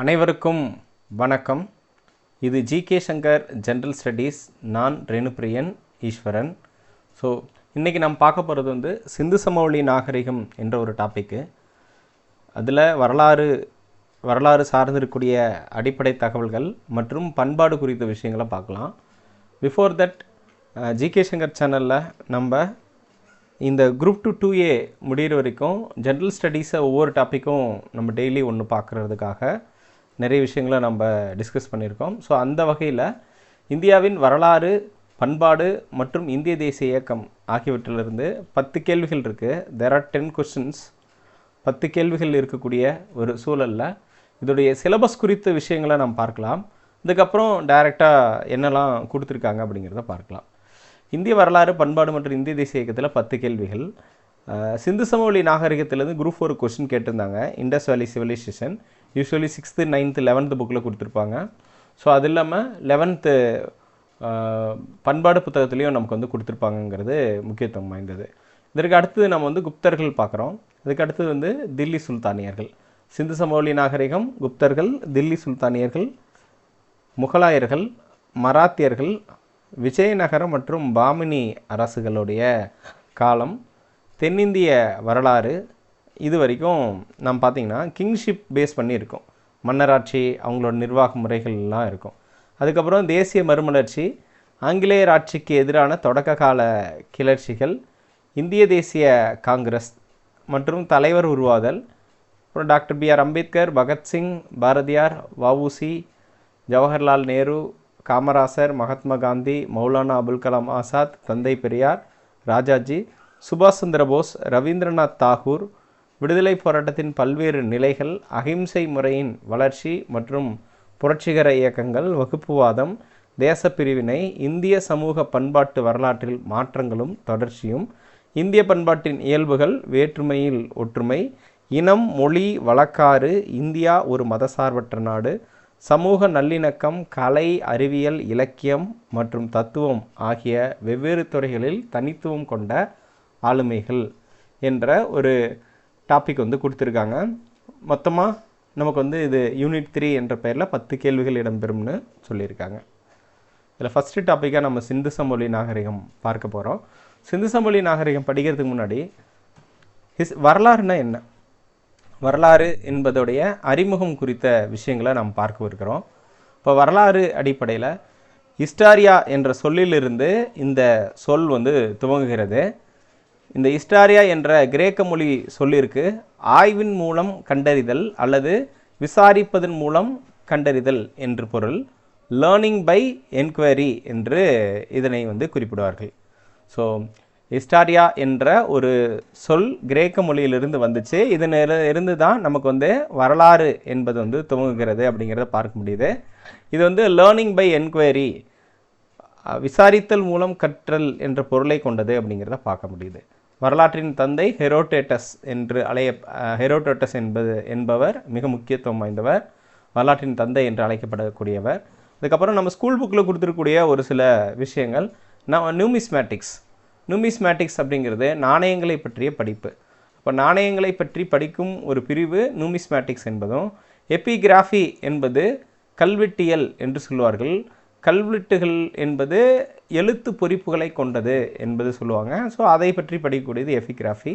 அனைவருக்கும் வணக்கம். இது ஜிகே சங்கர் ஜென்ரல் ஸ்டடீஸ். நான் ரேணுபிரியன் ஈஸ்வரன். ஸோ இன்றைக்கி நம்ம பார்க்க போகிறது சிந்து சமவெளி நாகரிகம் என்ற ஒரு டாப்பிக்கு. அதில் வரலாறு சார்ந்திருக்கக்கூடிய அடிப்படை தகவல்கள் மற்றும் பண்பாடு குறித்த விஷயங்களை பார்க்கலாம். பிஃபோர் தட் ஜிகே சங்கர் சேனலில் நம்ம இந்த குரூப் 2A முடிகிற வரைக்கும் ஜென்ரல் ஸ்டடீஸை ஒவ்வொரு டாப்பிக்கும் நம்ம டெய்லி ஒன்று பார்க்குறதுக்காக நிறைய விஷயங்களை நம்ம டிஸ்கஸ் பண்ணியிருக்கோம். ஸோ அந்த வகையில் இந்தியாவின் வரலாறு, பண்பாடு மற்றும் இந்திய தேசிய இயக்கம் ஆகியவற்றிலிருந்து 10 கேள்விகள் இருக்குது. There are 10 questions. 10 கேள்விகள் இருக்கக்கூடிய ஒரு சூழலில் இதோடைய சிலபஸ் குறித்த விஷயங்களை நம்ம பார்க்கலாம். இதுக்கப்புறம் டைரெக்டாக என்னெல்லாம் கொடுத்துருக்காங்க அப்படிங்கிறத பார்க்கலாம். இந்திய வரலாறு, பண்பாடு மற்றும் இந்திய தேசிய இயக்கத்தில் 10 கேள்விகள். சிந்து சமவெளி நாகரிகத்திலேருந்து குரூப் 4 கொஸ்டின் கேட்டிருந்தாங்க. Indus valley civilisation usually 6th, 9th, 11th புக்கில் கொடுத்துருப்பாங்க. ஸோ அது இல்லாமல் 11th பண்பாடு புத்தகத்துலேயும் நமக்கு கொடுத்துருப்பாங்கங்கிறது முக்கியத்துவம் வாய்ந்தது. இதற்கு அடுத்தது நம்ம குப்தர்கள் பார்க்குறோம். அதுக்கு அடுத்தது தில்லி சுல்தானியர்கள். சிந்து சமவெளி நாகரிகம், குப்தர்கள், தில்லி சுல்தானியர்கள், முகலாயர்கள், மராத்தியர்கள், விஜயநகரம் மற்றும் பாமினி அரசுகளுடைய காலம், தென்னிந்திய வரலாறு. இது வரைக்கும் நம்ம பார்த்திங்கன்னா கிங்ஷிப் பேஸ் பண்ணியிருக்கோம். மன்னராட்சி, அவங்களோட நிர்வாக முறைகள்லாம் இருக்கும். அதுக்கப்புறம் தேசிய மறுமலர்ச்சி, ஆங்கிலேயர் ஆட்சிக்கு எதிரான தொடக்க கால கிளர்ச்சிகள், இந்திய தேசிய காங்கிரஸ் மற்றும் தலைவர் உருவாதல், அப்புறம் டாக்டர் B.R. அம்பேத்கர், பகத்சிங், பாரதியார், வஉசி, ஜவஹர்லால் நேரு, காமராசர், மகாத்மா காந்தி, மௌலானா அபுல் கலாம் ஆசாத், தந்தை பெரியார், ராஜாஜி, சுபாஷ் சந்திர போஸ், ரவீந்திரநாத் தாகூர், விடுதலை போராட்டத்தின் பல்வேறு நிலைகள், அகிம்சை முறையின் வளர்ச்சி மற்றும் புரட்சிகர இயக்கங்கள், வகுப்புவாதம், தேசப்பிரிவினை, இந்திய சமூக பண்பாட்டு வரலாற்றில் மாற்றங்களும் தொடர்ச்சியும், இந்திய பண்பாட்டின் இயல்புகள், வேற்றுமையில் ஒற்றுமை, இனம், மொழி, வழக்காறு, இந்தியா ஒரு மதசார்பற்ற நாடு, சமூக நல்லிணக்கம், கலை, அறிவியல், இலக்கியம் மற்றும் தத்துவம் ஆகிய வெவ்வேறு துறைகளில் தனித்துவம் கொண்ட ஆளுமைகள் என்ற ஒரு டாபிக் கொடுத்துருக்காங்க. மொத்தமாக நமக்கு இது யூனிட் 3 என்ற பெயரில் 10 கேள்விகள் இடம்பெறும்னு சொல்லியிருக்காங்க. இதில் ஃபஸ்ட்டு டாப்பிக்காக நம்ம சிந்து சமவெளி நாகரிகம் பார்க்க போகிறோம். சிந்து சமவெளி நாகரிகம் படிக்கிறதுக்கு முன்னாடி வரலாறுனா என்ன, வரலாறு என்பதோடைய அறிமுகம் குறித்த விஷயங்களை நாம் பார்க்க இருக்கிறோம். இப்போ வரலாறு அடிப்படையில் ஹிஸ்டாரியா என்ற சொல்லிலிருந்து இந்த சொல் துவங்குகிறது. இந்த ஹிஸ்டாரியா என்ற கிரேக்க மொழி சொல்லிற்கு ஆய்வின் மூலம் கண்டறிதல் அல்லது விசாரிப்பதன் மூலம் கண்டறிதல் என்று பொருள். லேர்னிங் பை என்கொயரி என்று இதனை குறிப்பிடுவார்கள். ஸோ ஹிஸ்டாரியா என்ற ஒரு சொல் கிரேக்க மொழியிலிருந்து வந்துச்சு. இதனிலிருந்து தான் நமக்கு வரலாறு என்பது துவங்குகிறது அப்படிங்கிறத பார்க்க முடியுது. இது லேர்னிங் பை என்கொயரி, விசாரித்தல் மூலம் கற்றல் என்ற பொருளை கொண்டது அப்படிங்கிறத பார்க்க முடியுது. வரலாற்றின் தந்தை ஹெரோடேட்டஸ் என்று ஹெரோடேட்டஸ் என்பவர் மிக முக்கியத்துவம் வாய்ந்தவர், வரலாற்றின் தந்தை என்று அழைக்கப்படக்கூடியவர். அதுக்கப்புறம் நம்ம ஸ்கூல் புக்கில் கொடுத்துருக்கூடிய ஒரு சில விஷயங்கள், நியூமிஸ்மேட்டிக்ஸ் அப்படிங்கிறது நாணயங்களை பற்றிய படிப்பு. இப்போ நாணயங்களை பற்றி படிக்கும் ஒரு பிரிவு நியூமிஸ்மேட்டிக்ஸ் என்பதும், எபிகிராஃபி என்பது கல்வெட்டியல் என்று சொல்லுவார்கள். கல்வெட்டுகள் என்பது எழுத்து பொறிப்புகளை கொண்டது என்பது சொல்லுவாங்க. ஸோ அதை பற்றி படிக்கக்கூடியது எபிகிராஃபி.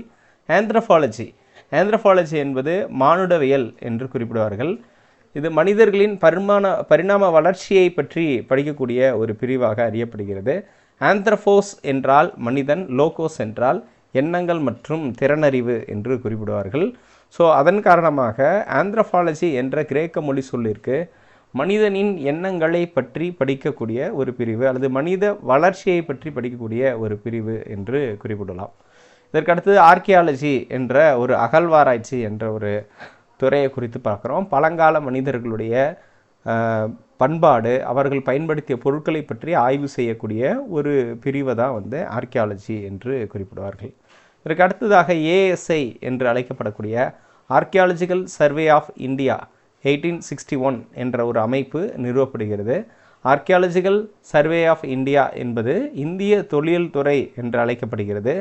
ஆந்த்ரோபாலஜி என்பது மானுடவியல் என்று குறிப்பிடுவார்கள். இது மனிதர்களின் பரிணாம வளர்ச்சியை பற்றி படிக்கக்கூடிய ஒரு பிரிவாக அறியப்படுகிறது. ஆந்த்ரோபோஸ் என்றால் மனிதன், லோகோஸ் என்றால் எண்ணங்கள் மற்றும் திறனறிவு என்று குறிப்பிடுவார்கள். ஸோ அதன் காரணமாக ஆந்த்ரோபாலஜி என்ற கிரேக்க மொழி சொல்லிற்கு மனிதனின் எண்ணங்களை பற்றி படிக்கக்கூடிய ஒரு பிரிவு அல்லது மனித வளர்ச்சியை பற்றி படிக்கக்கூடிய ஒரு பிரிவு என்று குறிப்பிடலாம். இதற்கடுத்து ஆர்கியாலஜி என்ற ஒரு அகழ்வாராய்ச்சி என்ற ஒரு துறையை குறித்து பார்க்குறோம். பழங்கால மனிதர்களுடைய பண்பாடு, அவர்கள் பயன்படுத்திய பொருட்களை பற்றி ஆய்வு செய்யக்கூடிய ஒரு பிரிவை தான் ஆர்கியாலஜி என்று குறிப்பிடுவார்கள். இதற்கு அடுத்ததாக ASI என்று அழைக்கப்படக்கூடிய ஆர்கியாலஜிக்கல் சர்வே ஆஃப் இந்தியா 1861 என்ற ஒரு அமைப்பு நிறுவப்படுகிறது. ஆர்கியாலஜிக்கல் சர்வே ஆஃப் இந்தியா என்பது இந்திய தொல்லியல் துறை என்று அழைக்கப்படுகிறது.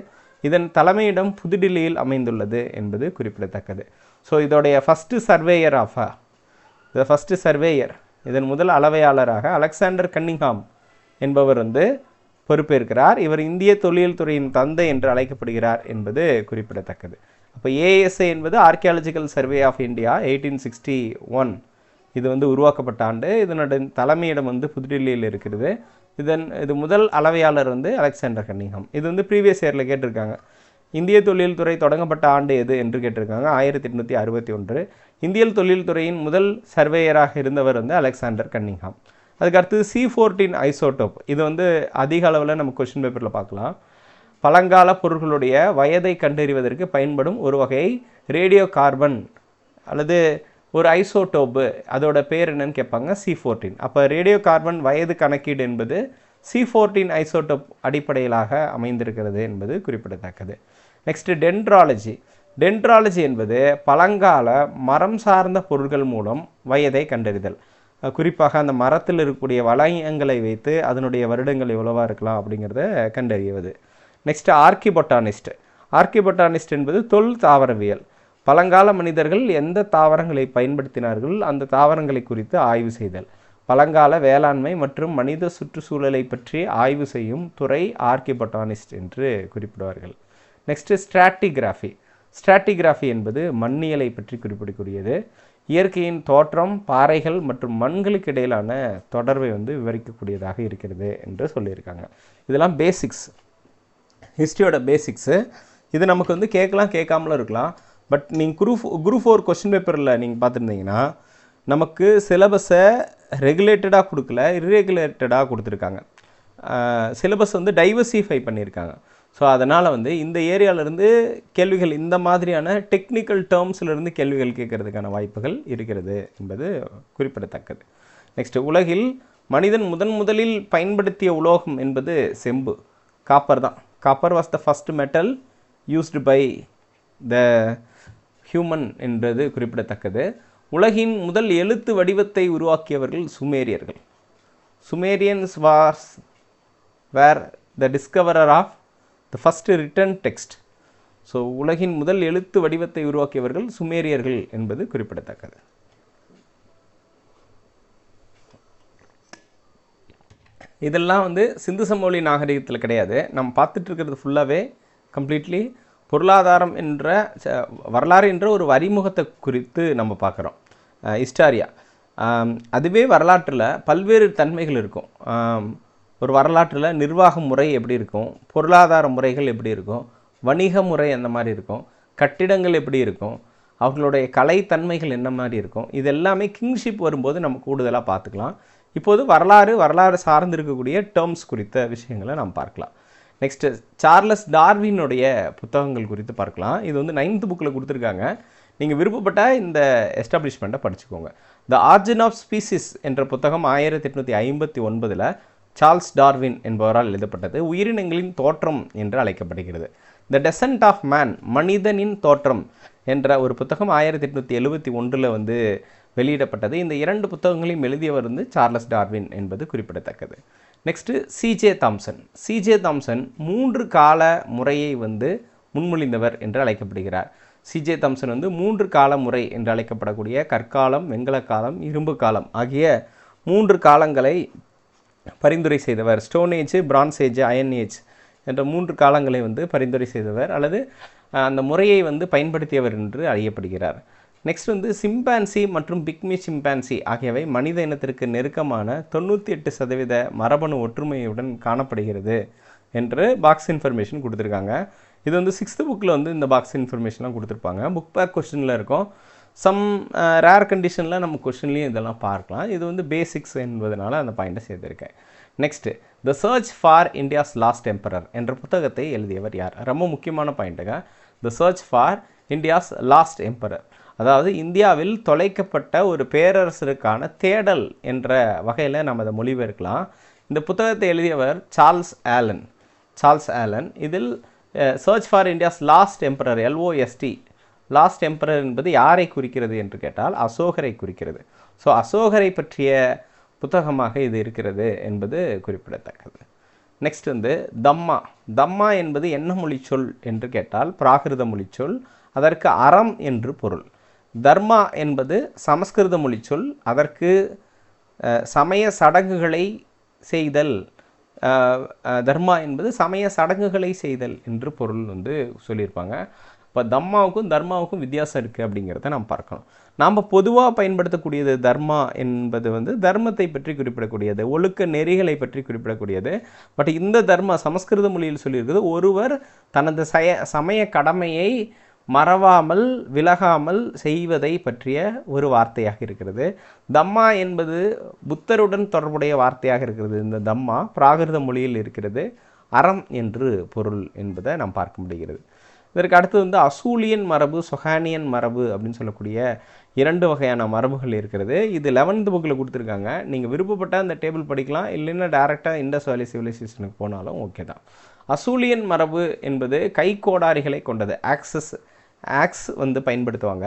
இதன் தலைமையிடம் புதுடில்லியில் அமைந்துள்ளது என்பது குறிப்பிடத்தக்கது. ஸோ இதோடைய first surveyor of the first surveyor, இதன் முதல் அளவையாளராக அலெக்சாண்டர் கன்னிங்ஹாம் என்பவர் வந்து பொறுப்பேற்கிறார். இவர் இந்திய தொல்லியல் துறையின் தந்தை என்று அழைக்கப்படுகிறார் என்பது குறிப்பிடத்தக்கது. அப்போ ஏஎஸ்ஐ என்பது ஆர்கியாலஜிக்கல் சர்வே ஆஃப் இந்தியா 1861, இது வந்து உருவாக்கப்பட்ட ஆண்டு. இதனுடைய தலைமையிடம் வந்து புதுடில்லியில் இருக்கிறது. இது முதல் அளவையாளர் வந்து அலெக்சாண்டர் கன்னிங்ஹாம். இது வந்து ப்ரீவியஸ் இயரில் கேட்டிருக்காங்க. இந்திய தொல்லியல் துறை தொடங்கப்பட்ட ஆண்டு எது என்று கேட்டிருக்காங்க, 1861. இந்திய தொல்லியல் துறையின் முதல் சர்வேயராக இருந்தவர் வந்து அலெக்சாண்டர் கன்னிங்ஹாம். அதுக்கடுத்து C14 ஐசோட்டோப், இது வந்து அதிக அளவில் நம்ம கொஸ்டின் பேப்பரில் பார்க்கலாம். பழங்கால பொருட்களுடைய வயதை கண்டறிவதற்கு பயன்படும் ஒரு வகை ரேடியோ கார்பன் அல்லது ஒரு ஐசோட்டோப்பு, அதோட பேர் என்னன்னு கேட்பாங்க, C14. அப்போ ரேடியோ கார்பன் வயது கணக்கீடு என்பது C14 ஐசோட்டோப் அடிப்படையிலாக அமைந்திருக்கிறது என்பது குறிப்பிடத்தக்கது. நெக்ஸ்ட்டு டென்ட்ராலஜி என்பது பழங்கால மரம் சார்ந்த பொருட்கள் மூலம் வயதை கண்டறிதல். குறிப்பாக அந்த மரத்தில் இருக்கக்கூடிய வளையங்களை வைத்து அதனுடைய வருடங்கள் எவ்வளவா இருக்கலாம் அப்படிங்கிறத கண்டறிவது. நெக்ஸ்ட்டு ஆர்கிபொட்டானிஸ்ட் என்பது தொல் தாவரவியல். பழங்கால மனிதர்கள் எந்த தாவரங்களை பயன்படுத்தினார்கள் அந்த தாவரங்களை குறித்து ஆய்வு செய்தல். பழங்கால வேளாண்மை மற்றும் மனித சுற்றுச்சூழலை பற்றி ஆய்வு செய்யும் துறை ஆர்கிபொட்டானிஸ்ட் என்று குறிப்பிடுவார்கள். நெக்ஸ்ட்டு ஸ்ட்ராட்டிகிராஃபி என்பது மண்ணியலை பற்றி குறிப்பிடக்கூடியது. இயற்கையின் தோற்றம், பாறைகள் மற்றும் மண்களுக்கு இடையிலான தொடர்பை வந்து விவரிக்கக்கூடியதாக இருக்கிறது என்று சொல்லியிருக்காங்க. இதெல்லாம் பேசிக்ஸ், ஹிஸ்ட்ரியோட பேசிக்ஸு. இது நமக்கு வந்து கேட்காமலும் இருக்கலாம். பட் நீங்கள் குரூப் 4 கொஸ்டின் பேப்பரில் நீங்கள் பார்த்துருந்தீங்கன்னா நமக்கு சிலபஸை ரெகுலேட்டடாக கொடுக்கல, இர்ரெகுலேட்டடாக கொடுத்துருக்காங்க. சிலபஸ் வந்து டைவர்சிஃபை பண்ணியிருக்காங்க. ஸோ அதனால் வந்து இந்த ஏரியாவிலேருந்து கேள்விகள், இந்த மாதிரியான டெக்னிக்கல் டேர்ம்ஸ்லேருந்து கேள்விகள் கேட்கறதுக்கான வாய்ப்புகள் இருக்கிறது என்பது குறிப்பிடத்தக்கது. நெக்ஸ்ட்டு, உலகில் மனிதன் முதலில் பயன்படுத்திய உலோகம் என்பது செம்பு, காப்பர் தான். Copper was the first metal used by the human என்பது குறிப்பிடத்தக்கது. உலகின் முதல் எழுத்து வடிவத்தை உருவாக்கியவர்கள் சுமேரியர்கள். Sumerians were the discoverer of the first written text. So உலகின் முதல் எழுத்து வடிவத்தை உருவாக்கியவர்கள் சுமேரியர்கள் என்பது குறிப்பிடத்தக்கது. இதெல்லாம் வந்து சிந்து சமவெளி நாகரிகத்தில் கிடையாது. நம்ம பார்த்துட்டு இருக்கிறது ஃபுல்லாகவே கம்ப்ளீட்லி பொருளாதாரம் என்ற வரலாறு என்ற ஒரு அறிமுகத்தை குறித்து நம்ம பார்க்குறோம். ஹிஸ்டாரியா, அதுவே வரலாற்றில் பல்வேறு தன்மைகள் இருக்கும். ஒரு வரலாற்றில் நிர்வாக முறை எப்படி இருக்கும், பொருளாதார முறைகள் எப்படி இருக்கும், வணிக முறை என்ன மாதிரி இருக்கும், கட்டிடங்கள் எப்படி இருக்கும், அவர்களுடைய கலைத்தன்மைகள் என்ன மாதிரி இருக்கும், இது எல்லாமே கிங்ஷிப் வரும்போது நம்ம கூடுதலாக பார்த்துக்கலாம். இப்போது வரலாறு சார்ந்து இருக்கக்கூடிய டேர்ம்ஸ் குறித்த விஷயங்களை நாம் பார்க்கலாம். நெக்ஸ்ட்டு, சார்லஸ் டார்வினுடைய புத்தகங்கள் குறித்து பார்க்கலாம். இது வந்து 9th புக்கில் கொடுத்துருக்காங்க. நீங்கள் விருப்பப்பட்டால் இந்த எஸ்டாப்ளிஷ்மெண்ட்டை படிச்சுக்கோங்க. த ஆர்ஜின் ஆஃப் ஸ்பீசிஸ் என்ற புத்தகம் 1859 சார்ல்ஸ் டார்வின் என்பவரால் எழுதப்பட்டது. உயிரினங்களின் தோற்றம் என்று அழைக்கப்படுகிறது. த டெசன்ட் ஆஃப் மேன், மனிதனின் தோற்றம் என்ற ஒரு புத்தகம் 1871 வந்து வெளியிடப்பட்டது. இந்த 2 புத்தகங்களையும் எழுதியவர் வந்து சார்லஸ் டார்வின் என்பது குறிப்பிடத்தக்கது. நெக்ஸ்ட்டு, சிஜே தாம்சன் 3 கால முறையை வந்து முன்மொழிந்தவர் என்று அழைக்கப்படுகிறார். சிஜே தாம்சன் வந்து 3 கால முறை என்று அழைக்கப்படக்கூடிய கற்காலம், வெண்கல காலம், இரும்பு காலம் ஆகிய 3 காலங்களை பரிந்துரை செய்தவர். Stone age, bronze age, iron age என்ற 3 காலங்களை வந்து பரிந்துரை செய்தவர் அல்லது அந்த முறையை வந்து பயன்படுத்தியவர் என்று அறியப்படுகிறார். நெக்ஸ்ட் வந்து சிம்பான்சி மற்றும் பிக்மி சிம்பான்சி ஆகியவை மனித இனத்திற்கு நெருக்கமான 98% மரபணு ஒற்றுமையுடன் காணப்படுகிறது என்று பாக்ஸ் இன்ஃபர்மேஷன் கொடுத்துருக்காங்க. இது வந்து 6th புக்கில் வந்து இந்த பாக்ஸ் இன்ஃபர்மேஷன்லாம் கொடுத்துருப்பாங்க. புக் பேக் கொஸ்டினில் இருக்கும். சம் ரேர் கண்டிஷனில் நம்ம கொஸ்டின்லேயும் இதெல்லாம் பார்க்கலாம். இது வந்து பேசிக்ஸ் என்பதனால அந்த பாயிண்ட்டை சேர்த்துருக்கேன். Next, the search for India's last emperor என்ற புத்தகத்தை எழுதியவர் யார்? ரொம்ப முக்கியமான பாயிண்ட்டுங்க. The search for India's last emperor, அதாவது இந்தியாவில் தொலைக்கப்பட்ட ஒரு பேரரசருக்கான தேடல் என்ற வகையில் நம்ம அதை மொழிபெயர்க்கலாம். இந்த புத்தகத்தை எழுதியவர் சார்ல்ஸ் ஆலன். இதில் search for India's last emperor, LOST, lost emperor என்பது யாரை குறிக்கிறது என்று கேட்டால் அசோகரை குறிக்கிறது. ஸோ அசோகரை பற்றிய புத்தகமாக இது இருக்கிறது என்பது குறிப்பிடத்தக்கது. நெக்ஸ்ட் வந்து தம்மா என்பது என்ன மொழிச்சொல் என்று கேட்டால் பிராகிருத மொழிச்சொல். அதற்கு அறம் என்று பொருள். தர்மா என்பது சமஸ்கிருத மொழி சொல். அதற்கு சமய சடங்குகளை செய்தல், தர்மா என்பது சமய சடங்குகளை செய்தல் என்று பொருள் வந்து சொல்லியிருப்பாங்க. இப்போ தம்மாவுக்கும் தர்மாவுக்கும் வித்தியாசம் இருக்குது அப்படிங்கிறத நாம் பார்க்கணும். நாம் பொதுவாக பயன்படுத்தக்கூடியது தர்மா என்பது வந்து தர்மத்தை பற்றி குறிப்பிடக்கூடியது, ஒழுக்க நெறிகளை பற்றி குறிப்பிடக்கூடியது. பட் இந்த தர்மா சமஸ்கிருத மொழியில் சொல்லியிருக்கிறது ஒருவர் தனது சமய கடமையை மறவாமல் விலகாமல் செய்வதை பற்றிய ஒரு வார்த்தையாக இருக்கிறது. தம்மா என்பது புத்தருடன் தொடர்புடைய வார்த்தையாக இருக்கிறது. இந்த தம்மா பிராகிருத மொழியில் இருக்கிறது. அறம் என்று பொருள் என்பதை நாம் பார்க்க முடிகிறது. இதற்கு அடுத்து வந்து அசூலியன் மரபு, சொஹானியன் மரபு அப்படின்னு சொல்லக்கூடிய 2 வகையான மரபுகள் இருக்கிறது. இது 11th புக்கில் கொடுத்துருக்காங்க. நீங்கள் விருப்பப்பட்டால் அந்த டேபிள் படிக்கலாம், இல்லைன்னா டேரெக்டாக இண்டஸ் வேலி சிவிலைசேஷனுக்கு போனாலும் ஓகே தான். அசூலியன் மரபு என்பது கை கோடாரிகளை கொண்டது. ஆக்ஸ் வந்து பயன்படுத்துவாங்க.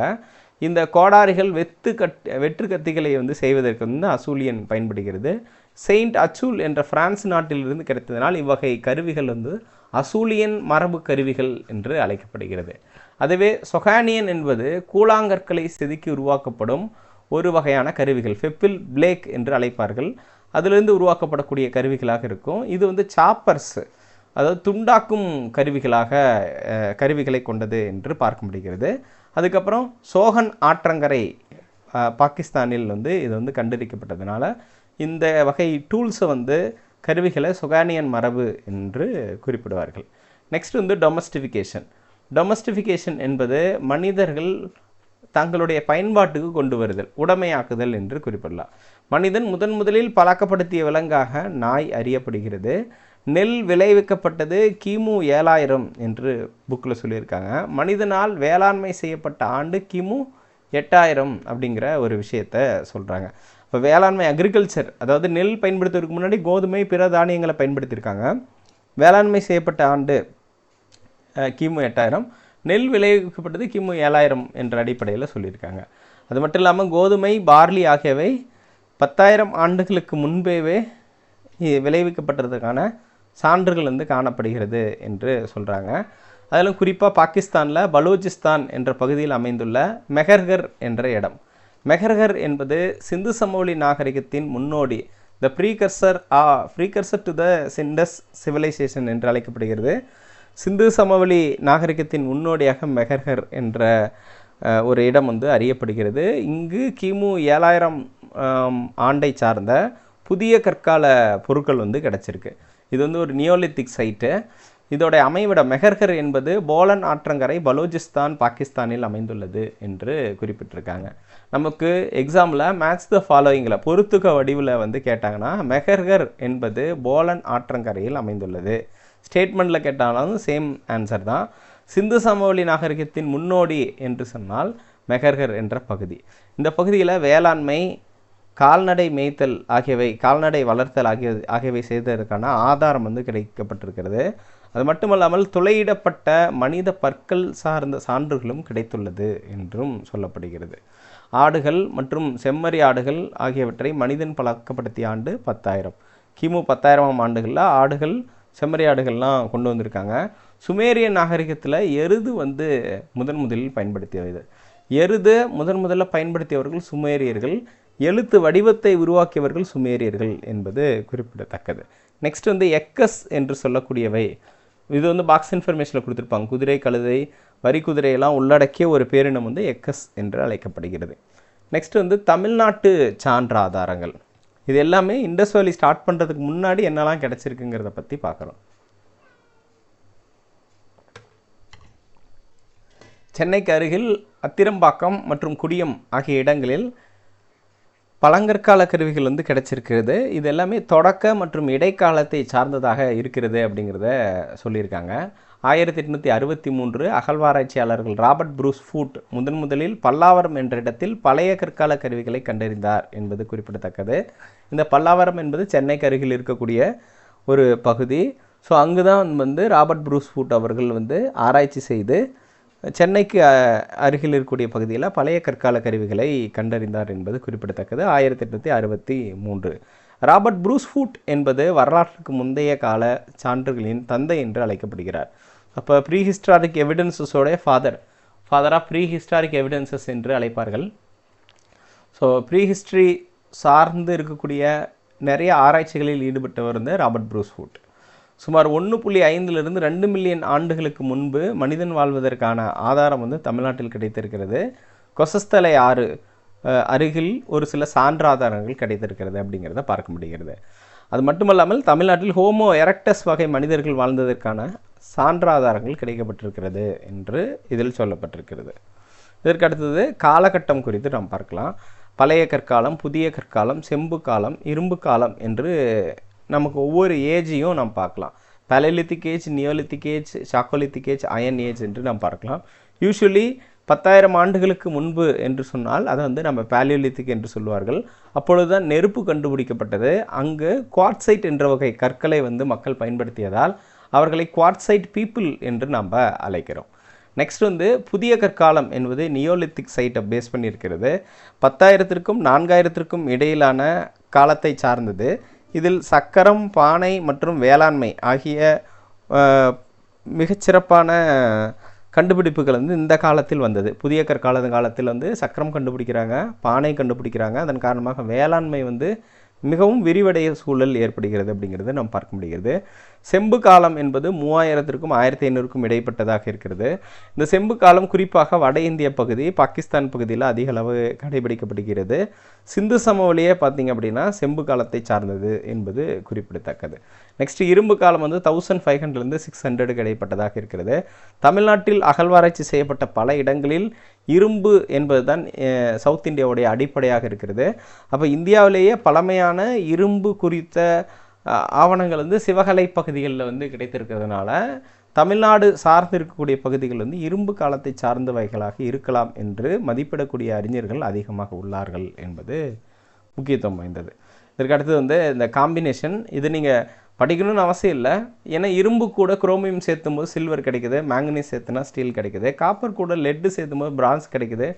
இந்த கோடாரிகள் வெற்று கத்திகளை வந்து செய்வதற்கு வந்து அசூலியன் பயன்படுகிறது. செயின்ட் அச்சூல் என்ற பிரான்ஸ் நாட்டிலிருந்து கிடைத்ததனால் இவ்வகை கருவிகள் வந்து அசூலியன் மரபு கருவிகள் என்று அழைக்கப்படுகிறது. அதுவே சொஹானியன் என்பது கூழாங்கற்களை செதுக்கி உருவாக்கப்படும் ஒரு வகையான கருவிகள், ஃபெப்பில் பிளேக் என்று அழைப்பார்கள். அதிலிருந்து உருவாக்கப்படக்கூடிய கருவிகளாக இருக்கும். இது வந்து சாப்பர்ஸ், அதாவது துண்டாக்கும் கருவிகளை கொண்டது என்று பார்க்க முடிகிறது. அதுக்கப்புறம் சோகன் ஆற்றங்கரை பாகிஸ்தானில் வந்து இது வந்து கண்டறிக்கப்பட்டதுனால இந்த வகை டூல்ஸை வந்து கருவிகளை சொகானியன் மரபு என்று குறிப்பிடுவார்கள். நெக்ஸ்ட் வந்து டொமஸ்டிஃபிகேஷன் என்பது மனிதர்கள் தங்களுடைய பயன்பாட்டுக்கு கொண்டு வருதல், உடைமையாக்குதல் என்று குறிப்பிடலாம். மனிதன் முதலில் பழக்கப்படுத்திய விலங்காக நாய் அறியப்படுகிறது. நெல் விளைவிக்கப்பட்டது கிமு 7000 என்று புக்கில் சொல்லியிருக்காங்க. மனிதனால் வேளாண்மை செய்யப்பட்ட ஆண்டு கிமு 8000 அப்படிங்கிற ஒரு விஷயத்தை சொல்கிறாங்க. இப்போ வேளாண்மை அக்ரிகல்ச்சர், அதாவது நெல் பயன்படுத்துவதற்கு முன்னாடி கோதுமை பிற தானியங்களை பயன்படுத்தியிருக்காங்க. வேளாண்மை செய்யப்பட்ட ஆண்டு கிமு 8000, நெல் விளைவிக்கப்பட்டது கிமு 7000 என்ற அடிப்படையில் சொல்லியிருக்காங்க. அது மட்டும் இல்லாமல் கோதுமை, பார்லி ஆகியவை 10,000 ஆண்டுகளுக்கு முன்பேவே விளைவிக்கப்பட்டதுக்கான சான்றுகள் வந்து காணப்படுகிறது என்று சொல்கிறாங்க. அதிலும் குறிப்பாக பாகிஸ்தானில் பலூச்சிஸ்தான் என்ற பகுதியில் அமைந்துள்ள மெஹர்கர் என்ற இடம். மெஹர்கர் என்பது சிந்து சமவெளி நாகரிகத்தின் முன்னோடி, த ப்ரீகர்சர் டு த சிண்டஸ் சிவிலைசேஷன் என்று அழைக்கப்படுகிறது. சிந்து சமவெளி நாகரிகத்தின் முன்னோடியாக மெஹர்கர் என்ற ஒரு இடம் வந்து அறியப்படுகிறது. இங்கு கிமு 7000 ஆண்டை சார்ந்த புதிய கற்கால பொருட்கள் வந்து கிடச்சிருக்கு. இது வந்து ஒரு நியோலித்திக் சைட்டு. இதோடைய அமைவிடம் மெஹர்கர் என்பது போலன் ஆற்றங்கரை, பலூச்சிஸ்தான், பாகிஸ்தானில் அமைந்துள்ளது என்று குறிப்பிட்டிருக்காங்க. நமக்கு எக்ஸாமில் மேட்ச் த ஃபாலோயிங்கில் பொறுத்துக்க வடிவில் வந்து கேட்டாங்கன்னா மெஹர்கர் என்பது போலன் ஆற்றங்கரையில் அமைந்துள்ளது. ஸ்டேட்மெண்ட்டில் கேட்டாலும் சேம் ஆன்சர் தான். சிந்து சமவெளி நாகரிகத்தின் முன்னோடி என்று சொன்னால் மெஹர்கர் என்ற பகுதி. இந்த பகுதியில் வேளாண்மை, கால்நடை மேய்த்தல் ஆகியவை, கால்நடை வளர்த்தல் ஆகியவை செய்ததற்கான ஆதாரம் வந்து கிடைக்கப்பட்டிருக்கிறது. அது மட்டுமல்லாமல் துளையிடப்பட்ட மனித பற்கள் சார்ந்த சான்றுகளும் கிடைத்துள்ளது என்றும் சொல்லப்படுகிறது. ஆடுகள் மற்றும் செம்மறி ஆடுகள் ஆகியவற்றை மனிதன் பழக்கப்படுத்திய ஆண்டு 10,000. கிமு 10,000ஆம் ஆண்டுகளில் ஆடுகள், செம்மறி ஆடுகள்லாம் கொண்டு வந்திருக்காங்க. சுமேரிய நாகரிகத்தில் எருது வந்து முதலில் பயன்படுத்தியது. எருது முதல்ல பயன்படுத்தியவர்கள் சுமேரியர்கள், எழுத்து வடிவத்தை உருவாக்கியவர்கள் சுமேரியர்கள் என்பது குறிப்பிடத்தக்கது. நெக்ஸ்ட் வந்து எக்கஸ் என்று சொல்லக்கூடியவை, இது வந்து பாக்ஸ் இன்ஃபர்மேஷனில் கொடுத்துருப்பாங்க. குதிரை, கழுதை, வரி குதிரையெல்லாம் உள்ளடக்கிய ஒரு பேரினம் வந்து எக்கஸ் என்று அழைக்கப்படுகிறது. நெக்ஸ்ட் வந்து தமிழ்நாட்டு சான்று ஆதாரங்கள். இது எல்லாமே இண்டஸ் வேலி ஸ்டார்ட் பண்ணுறதுக்கு முன்னாடி என்னெல்லாம் கிடச்சிருக்குங்கிறத பற்றி பார்க்குறோம். சென்னைக்கு அருகில் அத்திரம்பாக்கம் மற்றும் குடியம் ஆகிய இடங்களில் பழங்கற்கால கருவிகள் வந்து கிடச்சிருக்கிறது. இது எல்லாமே தொடக்க மற்றும் இடைக்காலத்தை சார்ந்ததாக இருக்கிறது அப்படிங்கிறத சொல்லியிருக்காங்க. 1863 அகழ்வாராய்ச்சியாளர்கள் ராபர்ட் ப்ரூஸ் ஃபூட் முதலில் பல்லாவரம் என்ற இடத்தில் பழைய கற்கால கருவிகளை கண்டறிந்தார் என்பது குறிப்பிடத்தக்கது. இந்த பல்லாவரம் என்பது சென்னைக்கு அருகில் இருக்கக்கூடிய ஒரு பகுதி. ஸோ அங்கு தான் வந்து ராபர்ட் ப்ரூஸ் ஃபூட் அவர்கள் வந்து ஆராய்ச்சி செய்து சென்னைக்கு அருகில் இருக்கக்கூடிய பகுதியில் பழைய கற்கால கருவிகளை கண்டறிந்தார் என்பது குறிப்பிடத்தக்கது. 1863. ராபர்ட் ப்ரூஸ் ஃபூட் என்பது வரலாற்றுக்கு முந்தைய கால சான்றுகளின் தந்தை என்று அழைக்கப்படுகிறார். அப்போ ப்ரீஹிஸ்டாரிக் எவிடன்ஸஸோடைய father, father of prehistoric evidences என்று அழைப்பார்கள். ஸோ ப்ரீ ஹிஸ்ட்ரி சார்ந்து இருக்கக்கூடிய நிறைய ஆராய்ச்சிகளில் ஈடுபட்டவர் வந்து ராபர்ட் ப்ரூஸ் வூட். சுமார் 1.5 2 மில்லியன் ஆண்டுகளுக்கு முன்பு மனிதன் வாழ்வதற்கான ஆதாரம் வந்து தமிழ்நாட்டில் கிடைத்திருக்கிறது. கொசஸ்தலை ஆறு அருகில் ஒரு சில சான்றாதாரங்கள் கிடைத்திருக்கிறது அப்படிங்கிறத பார்க்க முடிகிறது. அது மட்டுமல்லாமல் தமிழ்நாட்டில் ஹோமோ எரக்டஸ் வகை மனிதர்கள் வாழ்ந்ததற்கான சான்றாதாரங்கள் கிடைக்கப்பட்டிருக்கிறது என்று இதில் சொல்லப்பட்டிருக்கிறது. இதற்கு அடுத்தது காலகட்டம் குறித்து நாம் பார்க்கலாம். பழைய கற்காலம், புதிய கற்காலம், செம்பு காலம், இரும்பு காலம் என்று நமக்கு ஒவ்வொரு ஏஜையும் நாம் பார்க்கலாம். Palaeolithic age, neolithic age, chalcolithic age, iron age என்று நாம் பார்க்கலாம். யூஸ்வலி 10,000 ஆண்டுகளுக்கு முன்பு என்று சொன்னால் அதை வந்து நம்ம பேலியோலித்திக் என்று சொல்வார்கள். அப்பொழுதுதான் நெருப்பு கண்டுபிடிக்கப்பட்டது. அங்கு குவார்ட்சைட் என்ற வகை கற்களை வந்து மக்கள் பயன்படுத்தியதால் அவர்களை குவார்ட்சைட் பீப்புள் என்று நாம் அழைக்கிறோம். நெக்ஸ்ட் வந்து புதிய கற்காலம் என்பது நியோலித்திக் சைட்டை பேஸ் பண்ணியிருக்கிறது. 10,000க்கும் 4,000க்கும் இடையிலான காலத்தை சார்ந்தது. இதில் சக்கரம், பானை மற்றும் வேளாண்மை ஆகிய மிகச்சிறப்பான கண்டுபிடிப்புகள் வந்து இந்த காலத்தில் வந்தது. புதிய கற்கால காலத்தில் வந்து சக்கரம் கண்டுபிடிக்கிறாங்க, பானை கண்டுபிடிக்கிறாங்க. அதன் காரணமாக வேளாண்மை வந்து மிகவும் விரிவடைய சூழல் ஏற்படுகிறது அப்படிங்கிறது நாம் பார்க்க முடிகிறது. செம்பு காலம் என்பது 3000க்கும் 1500க்கும் இடைப்பட்டதாக இருக்கிறது. இந்த செம்பு காலம் குறிப்பாக வட இந்திய பகுதி, பாகிஸ்தான் பகுதியில் அதிக அளவு கடைபிடிக்கப்படுகிறது. சிந்து சமவெளியே பார்த்திங்க அப்படின்னா செம்பு காலத்தை சார்ந்தது என்பது குறிப்பிடத்தக்கது. நெக்ஸ்ட் இரும்பு காலம் வந்து 1500 600 இடைப்பட்டதாக இருக்கிறது. தமிழ்நாட்டில் அகழ்வாராய்ச்சி செய்யப்பட்ட பல இடங்களில் இரும்பு என்பது தான் சவுத் இந்தியாவுடைய அடிப்படையாக இருக்கிறது. அப்போ இந்தியாவிலேயே பழமையான இரும்பு குறித்த ஆவணங்கள் வந்து சிவகலை பகுதிகளில் வந்து கிடைத்திருக்கிறதுனால தமிழ்நாடு சார்ந்து இருக்கக்கூடிய பகுதிகள் வந்து இரும்பு காலத்தை சார்ந்தவைகளாக இருக்கலாம் என்று மதிப்பிடக்கூடிய அறிஞர்கள் அதிகமாக உள்ளார்கள் என்பது முக்கியத்துவம் வாய்ந்தது. இதற்கு அடுத்தது வந்து இந்த காம்பினேஷன், இது நீங்கள் படிக்கணும்னு அவசியம் இல்லை. ஏன்னா இரும்பு கூட குரோமியம் சேர்த்தும் போது சில்வர் கிடைக்குது, மேங்கனீஸ் சேர்த்துனா ஸ்டீல் கிடைக்குது, காப்பர் கூட லெட்டு சேர்த்தும் போது பிரான்ஸ் கிடைக்குது,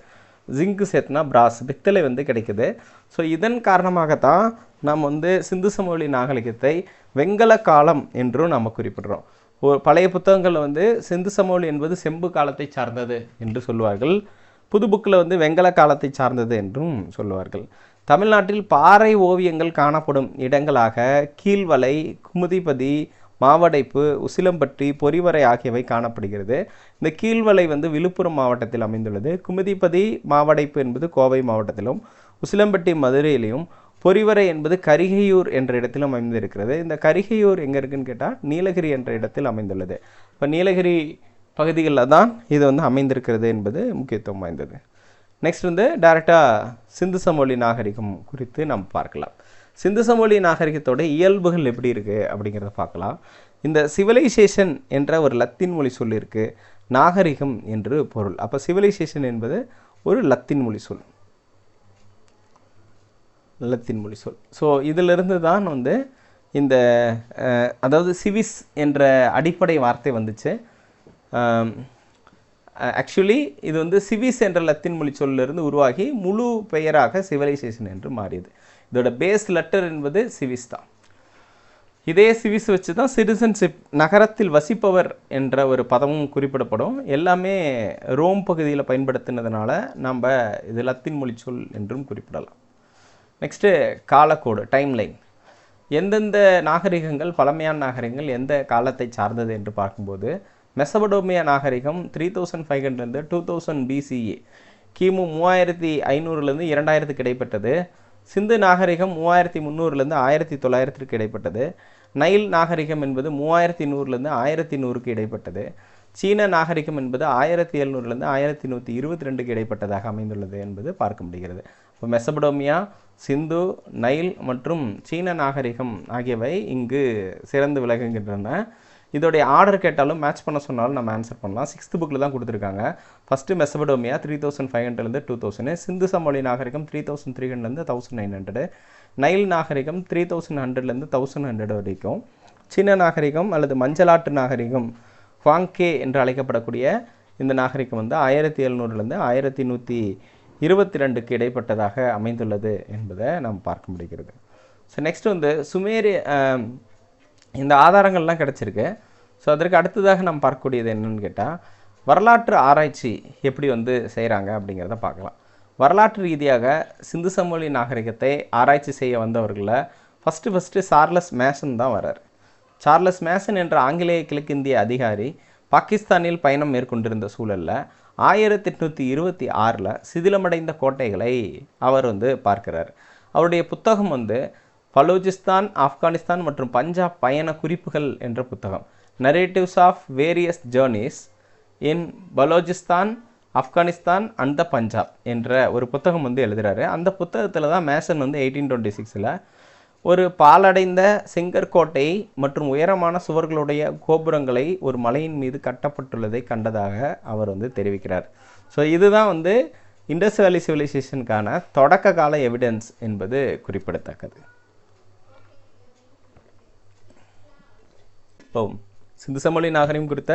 ஜிங்கு சேர்த்துனா பிராஸ் பித்தளை வந்து கிடைக்குது. ஸோ இதன் காரணமாகத்தான் நாம் வந்து சிந்து சமவெளி நாகரிகத்தை வெங்கல காலம் என்றும் நாம் குறிப்பிடுறோம். ஒரு பழைய புத்தகங்களில் வந்து சிந்து சமவெளி என்பது செம்பு காலத்தை சார்ந்தது என்று சொல்லுவார்கள். புது புக்கில் வந்து வெங்கல காலத்தை சார்ந்தது என்றும் சொல்லுவார்கள். தமிழ்நாட்டில் பாறை ஓவியங்கள் காணப்படும் இடங்களாக கீழ்வலை, குமுதிபதி, மாவடைப்பு, உசிலம்பட்டி, பொறிவரை ஆகியவை காணப்படுகிறது. இந்த கீழ்வலை வந்து விழுப்புரம் மாவட்டத்தில் அமைந்துள்ளது. குமுதிபதி, மாவடைப்பு என்பது கோவை மாவட்டத்திலும், உசிலம்பட்டி மதுரையிலையும், பொறிவரை என்பது கரிகையூர் என்ற இடத்திலும் அமைந்திருக்கிறது. இந்த கரிகையூர் எங்கே இருக்குன்னு கேட்டால் நீலகிரி என்ற இடத்தில் அமைந்துள்ளது. இப்போ நீலகிரி பகுதிகளில் தான் இது வந்து அமைந்திருக்கிறது என்பது முக்கியத்துவம் வாய்ந்தது. நெக்ஸ்ட் வந்து டைரெக்டாக சிந்து சமவெளி நாகரிகம் குறித்து நாம் பார்க்கலாம். சிந்து சமவெளி நாகரிகத்தோட இயல்புகள் எப்படி இருக்குது அப்படிங்கிறத பார்க்கலாம். இந்த சிவிலைசேஷன் என்ற ஒரு லத்தீன் மொழி சொல் இருக்குது, நாகரிகம் என்று பொருள். அப்போ சிவிலைசேஷன் என்பது ஒரு லத்தீன் மொழி சொல். ஸோ இதிலிருந்து தான் வந்து இந்த அதாவது சிவிஸ் என்ற அடிப்படை வார்த்தை வந்துச்சு. ஆக்சுவலி இது வந்து சிவிஸ் என்ற லத்தீன் மொழி சொல்லிருந்து உருவாகி முழு பெயராக சிவிலைசேஷன் என்று மாறியது. இதோட பேஸ் லெட்டர் என்பது சிவிஸ் தான். இதே சிவிஸ் வச்சு தான் சிட்டிசன்ஷிப், நகரத்தில் வசிப்பவர் என்ற ஒரு பதமும் குறிப்பிடப்படும். எல்லாமே ரோம் பகுதியில் பயன்படுத்தினதுனால நம்ம இது லத்தீன் மொழி சொல் என்றும் குறிப்பிடலாம். நெக்ஸ்ட்டு காலக்கோடு, டைம்லைன். எந்தெந்த நாகரிகங்கள், பழமையான நாகரிகங்கள் எந்த காலத்தை சார்ந்தது என்று பார்க்கும்போது மெசபடோமியா நாகரிகம் 3500 2000 BCE, கிமு 3500 2000 இடைப்பட்டது. சிந்து நாகரிகம் 3300 1900 இடைப்பட்டது. நைல் நாகரிகம் என்பது 3100 1100 இடைப்பட்டது. சீன நாகரிகம் என்பது 1700 1122 இடைப்பட்டதாக அமைந்துள்ளது என்பது பார்க்க முடிகிறது. இப்போ மெசபடோமியா, சிந்து, நைல் மற்றும் சீன நாகரிகம் ஆகியவை இங்கு சிறந்து விளங்குகின்றன. இதோடைய ஆர்டர் கேட்டாலும் மேட்ச் பண்ண சொன்னாலும் நம்ம ஆன்சர் பண்ணலாம். 6th புக்கில் தான் கொடுத்துருக்காங்க. ஃபஸ்ட்டு மெசபடோமியா 3500 2000, சிந்து சமவெளி நாகரிகம் 3300 1900, நைல் நாகரிகம் 3100 1100 வரைக்கும், சீன நாகரிகம் அல்லது மஞ்சளாட்டு நாகரிகம் ஹுவாங்கே என்று அழைக்கப்படக்கூடிய இந்த நாகரிகம் வந்து 1700 1122 இடைப்பட்டதாக அமைந்துள்ளது என்பதை நாம் பார்க்க முடிகிறது. ஸோ நெக்ஸ்ட் வந்து சுமேரிய இந்த ஆதாரங்கள்லாம் கிடச்சிருக்கு. ஸோ அதற்கு அடுத்ததாக நாம் பார்க்கக்கூடியது என்னென்னு கேட்டால் வரலாற்று ஆராய்ச்சி எப்படி வந்து செய்கிறாங்க அப்படிங்கிறத பார்க்கலாம். வரலாற்று ரீதியாக சிந்து சமவெளி நாகரிகத்தை ஆராய்ச்சி செய்ய வந்தவர்களில் ஃபஸ்ட்டு சார்லஸ் மேசன் தான் வரார். சார்லஸ் மேசன் என்ற ஆங்கிலேய கிழக்கிந்திய அதிகாரி பாகிஸ்தானில் பயணம் மேற்கொண்டிருந்த சூழலில் 1826 சிதிலமடைந்த கோட்டைகளை அவர் வந்து பார்க்கிறார். அவருடைய புத்தகம் வந்து பலூச்சிஸ்தான், ஆப்கானிஸ்தான் மற்றும் பஞ்சாப் பயண குறிப்புகள் என்ற புத்தகம், narratives of various journeys in Balochistan, Afghanistan and the Punjab என்ற ஒரு புத்தகம் வந்து எழுதுகிறாரு. அந்த புத்தகத்தில் தான் மேசன் வந்து 1826 ஒரு பாலடைந்த செங்கற்கோட்டை மற்றும் உயரமான சுவர்களுடைய கோபுரங்களை ஒரு மலையின் மீது கட்டப்பட்டுள்ளதை கண்டதாக அவர் வந்து தெரிவிக்கிறார். ஸோ இதுதான் வந்து இண்டஸ் வேலி சிவிலைசேஷனுக்கான தொடக்க கால எவிடன்ஸ் என்பது குறிப்பிடத்தக்கது. சிந்து சமவெளி நாகரிகம் குறித்த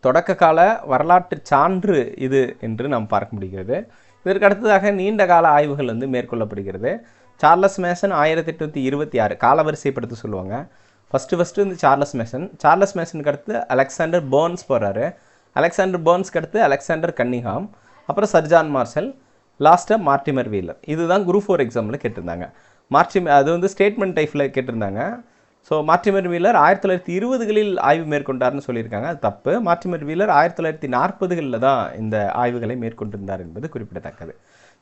தொடக்க கால வரலாற்று சான்று இது என்று நாம் பார்க்க முடிகிறது. இதற்கு அடுத்ததாக நீண்ட கால ஆய்வுகள் வந்து மேற்கொள்ளப்படுகிறது. சார்லஸ் மேசன் 1826 காலவரிசைப்படுத்த சொல்லுவாங்க. ஃபஸ்ட்டு வந்து சார்லஸ் மேசனுக்கு அடுத்து அலெக்சாண்டர் பர்ன்ஸ் போகிறாரு. அலெக்சாண்டர் பர்ன்ஸ்க்கு அடுத்து அலெக்சாண்டர் கன்னிங்ஹாம், அப்புறம் சர் ஜான் மார்ஷல், லாஸ்ட்டாக மார்டிமர் வீலர். இதுதான் குரூப் 4 எக்ஸாமில் கேட்டிருந்தாங்க. அது வந்து ஸ்டேட்மெண்ட் டைப்பில் கேட்டிருந்தாங்க. ஸோ மார்டிமர் வீலர் 1920களில் ஆய்வு மேற்கொண்டார்னு சொல்லியிருக்காங்க. அது தப்பு. மார்டிமர் வீலர் 1940களில் தான் இந்த ஆய்வுகளை மேற்கொண்டிருந்தார் என்பது குறிப்பிடத்தக்கது.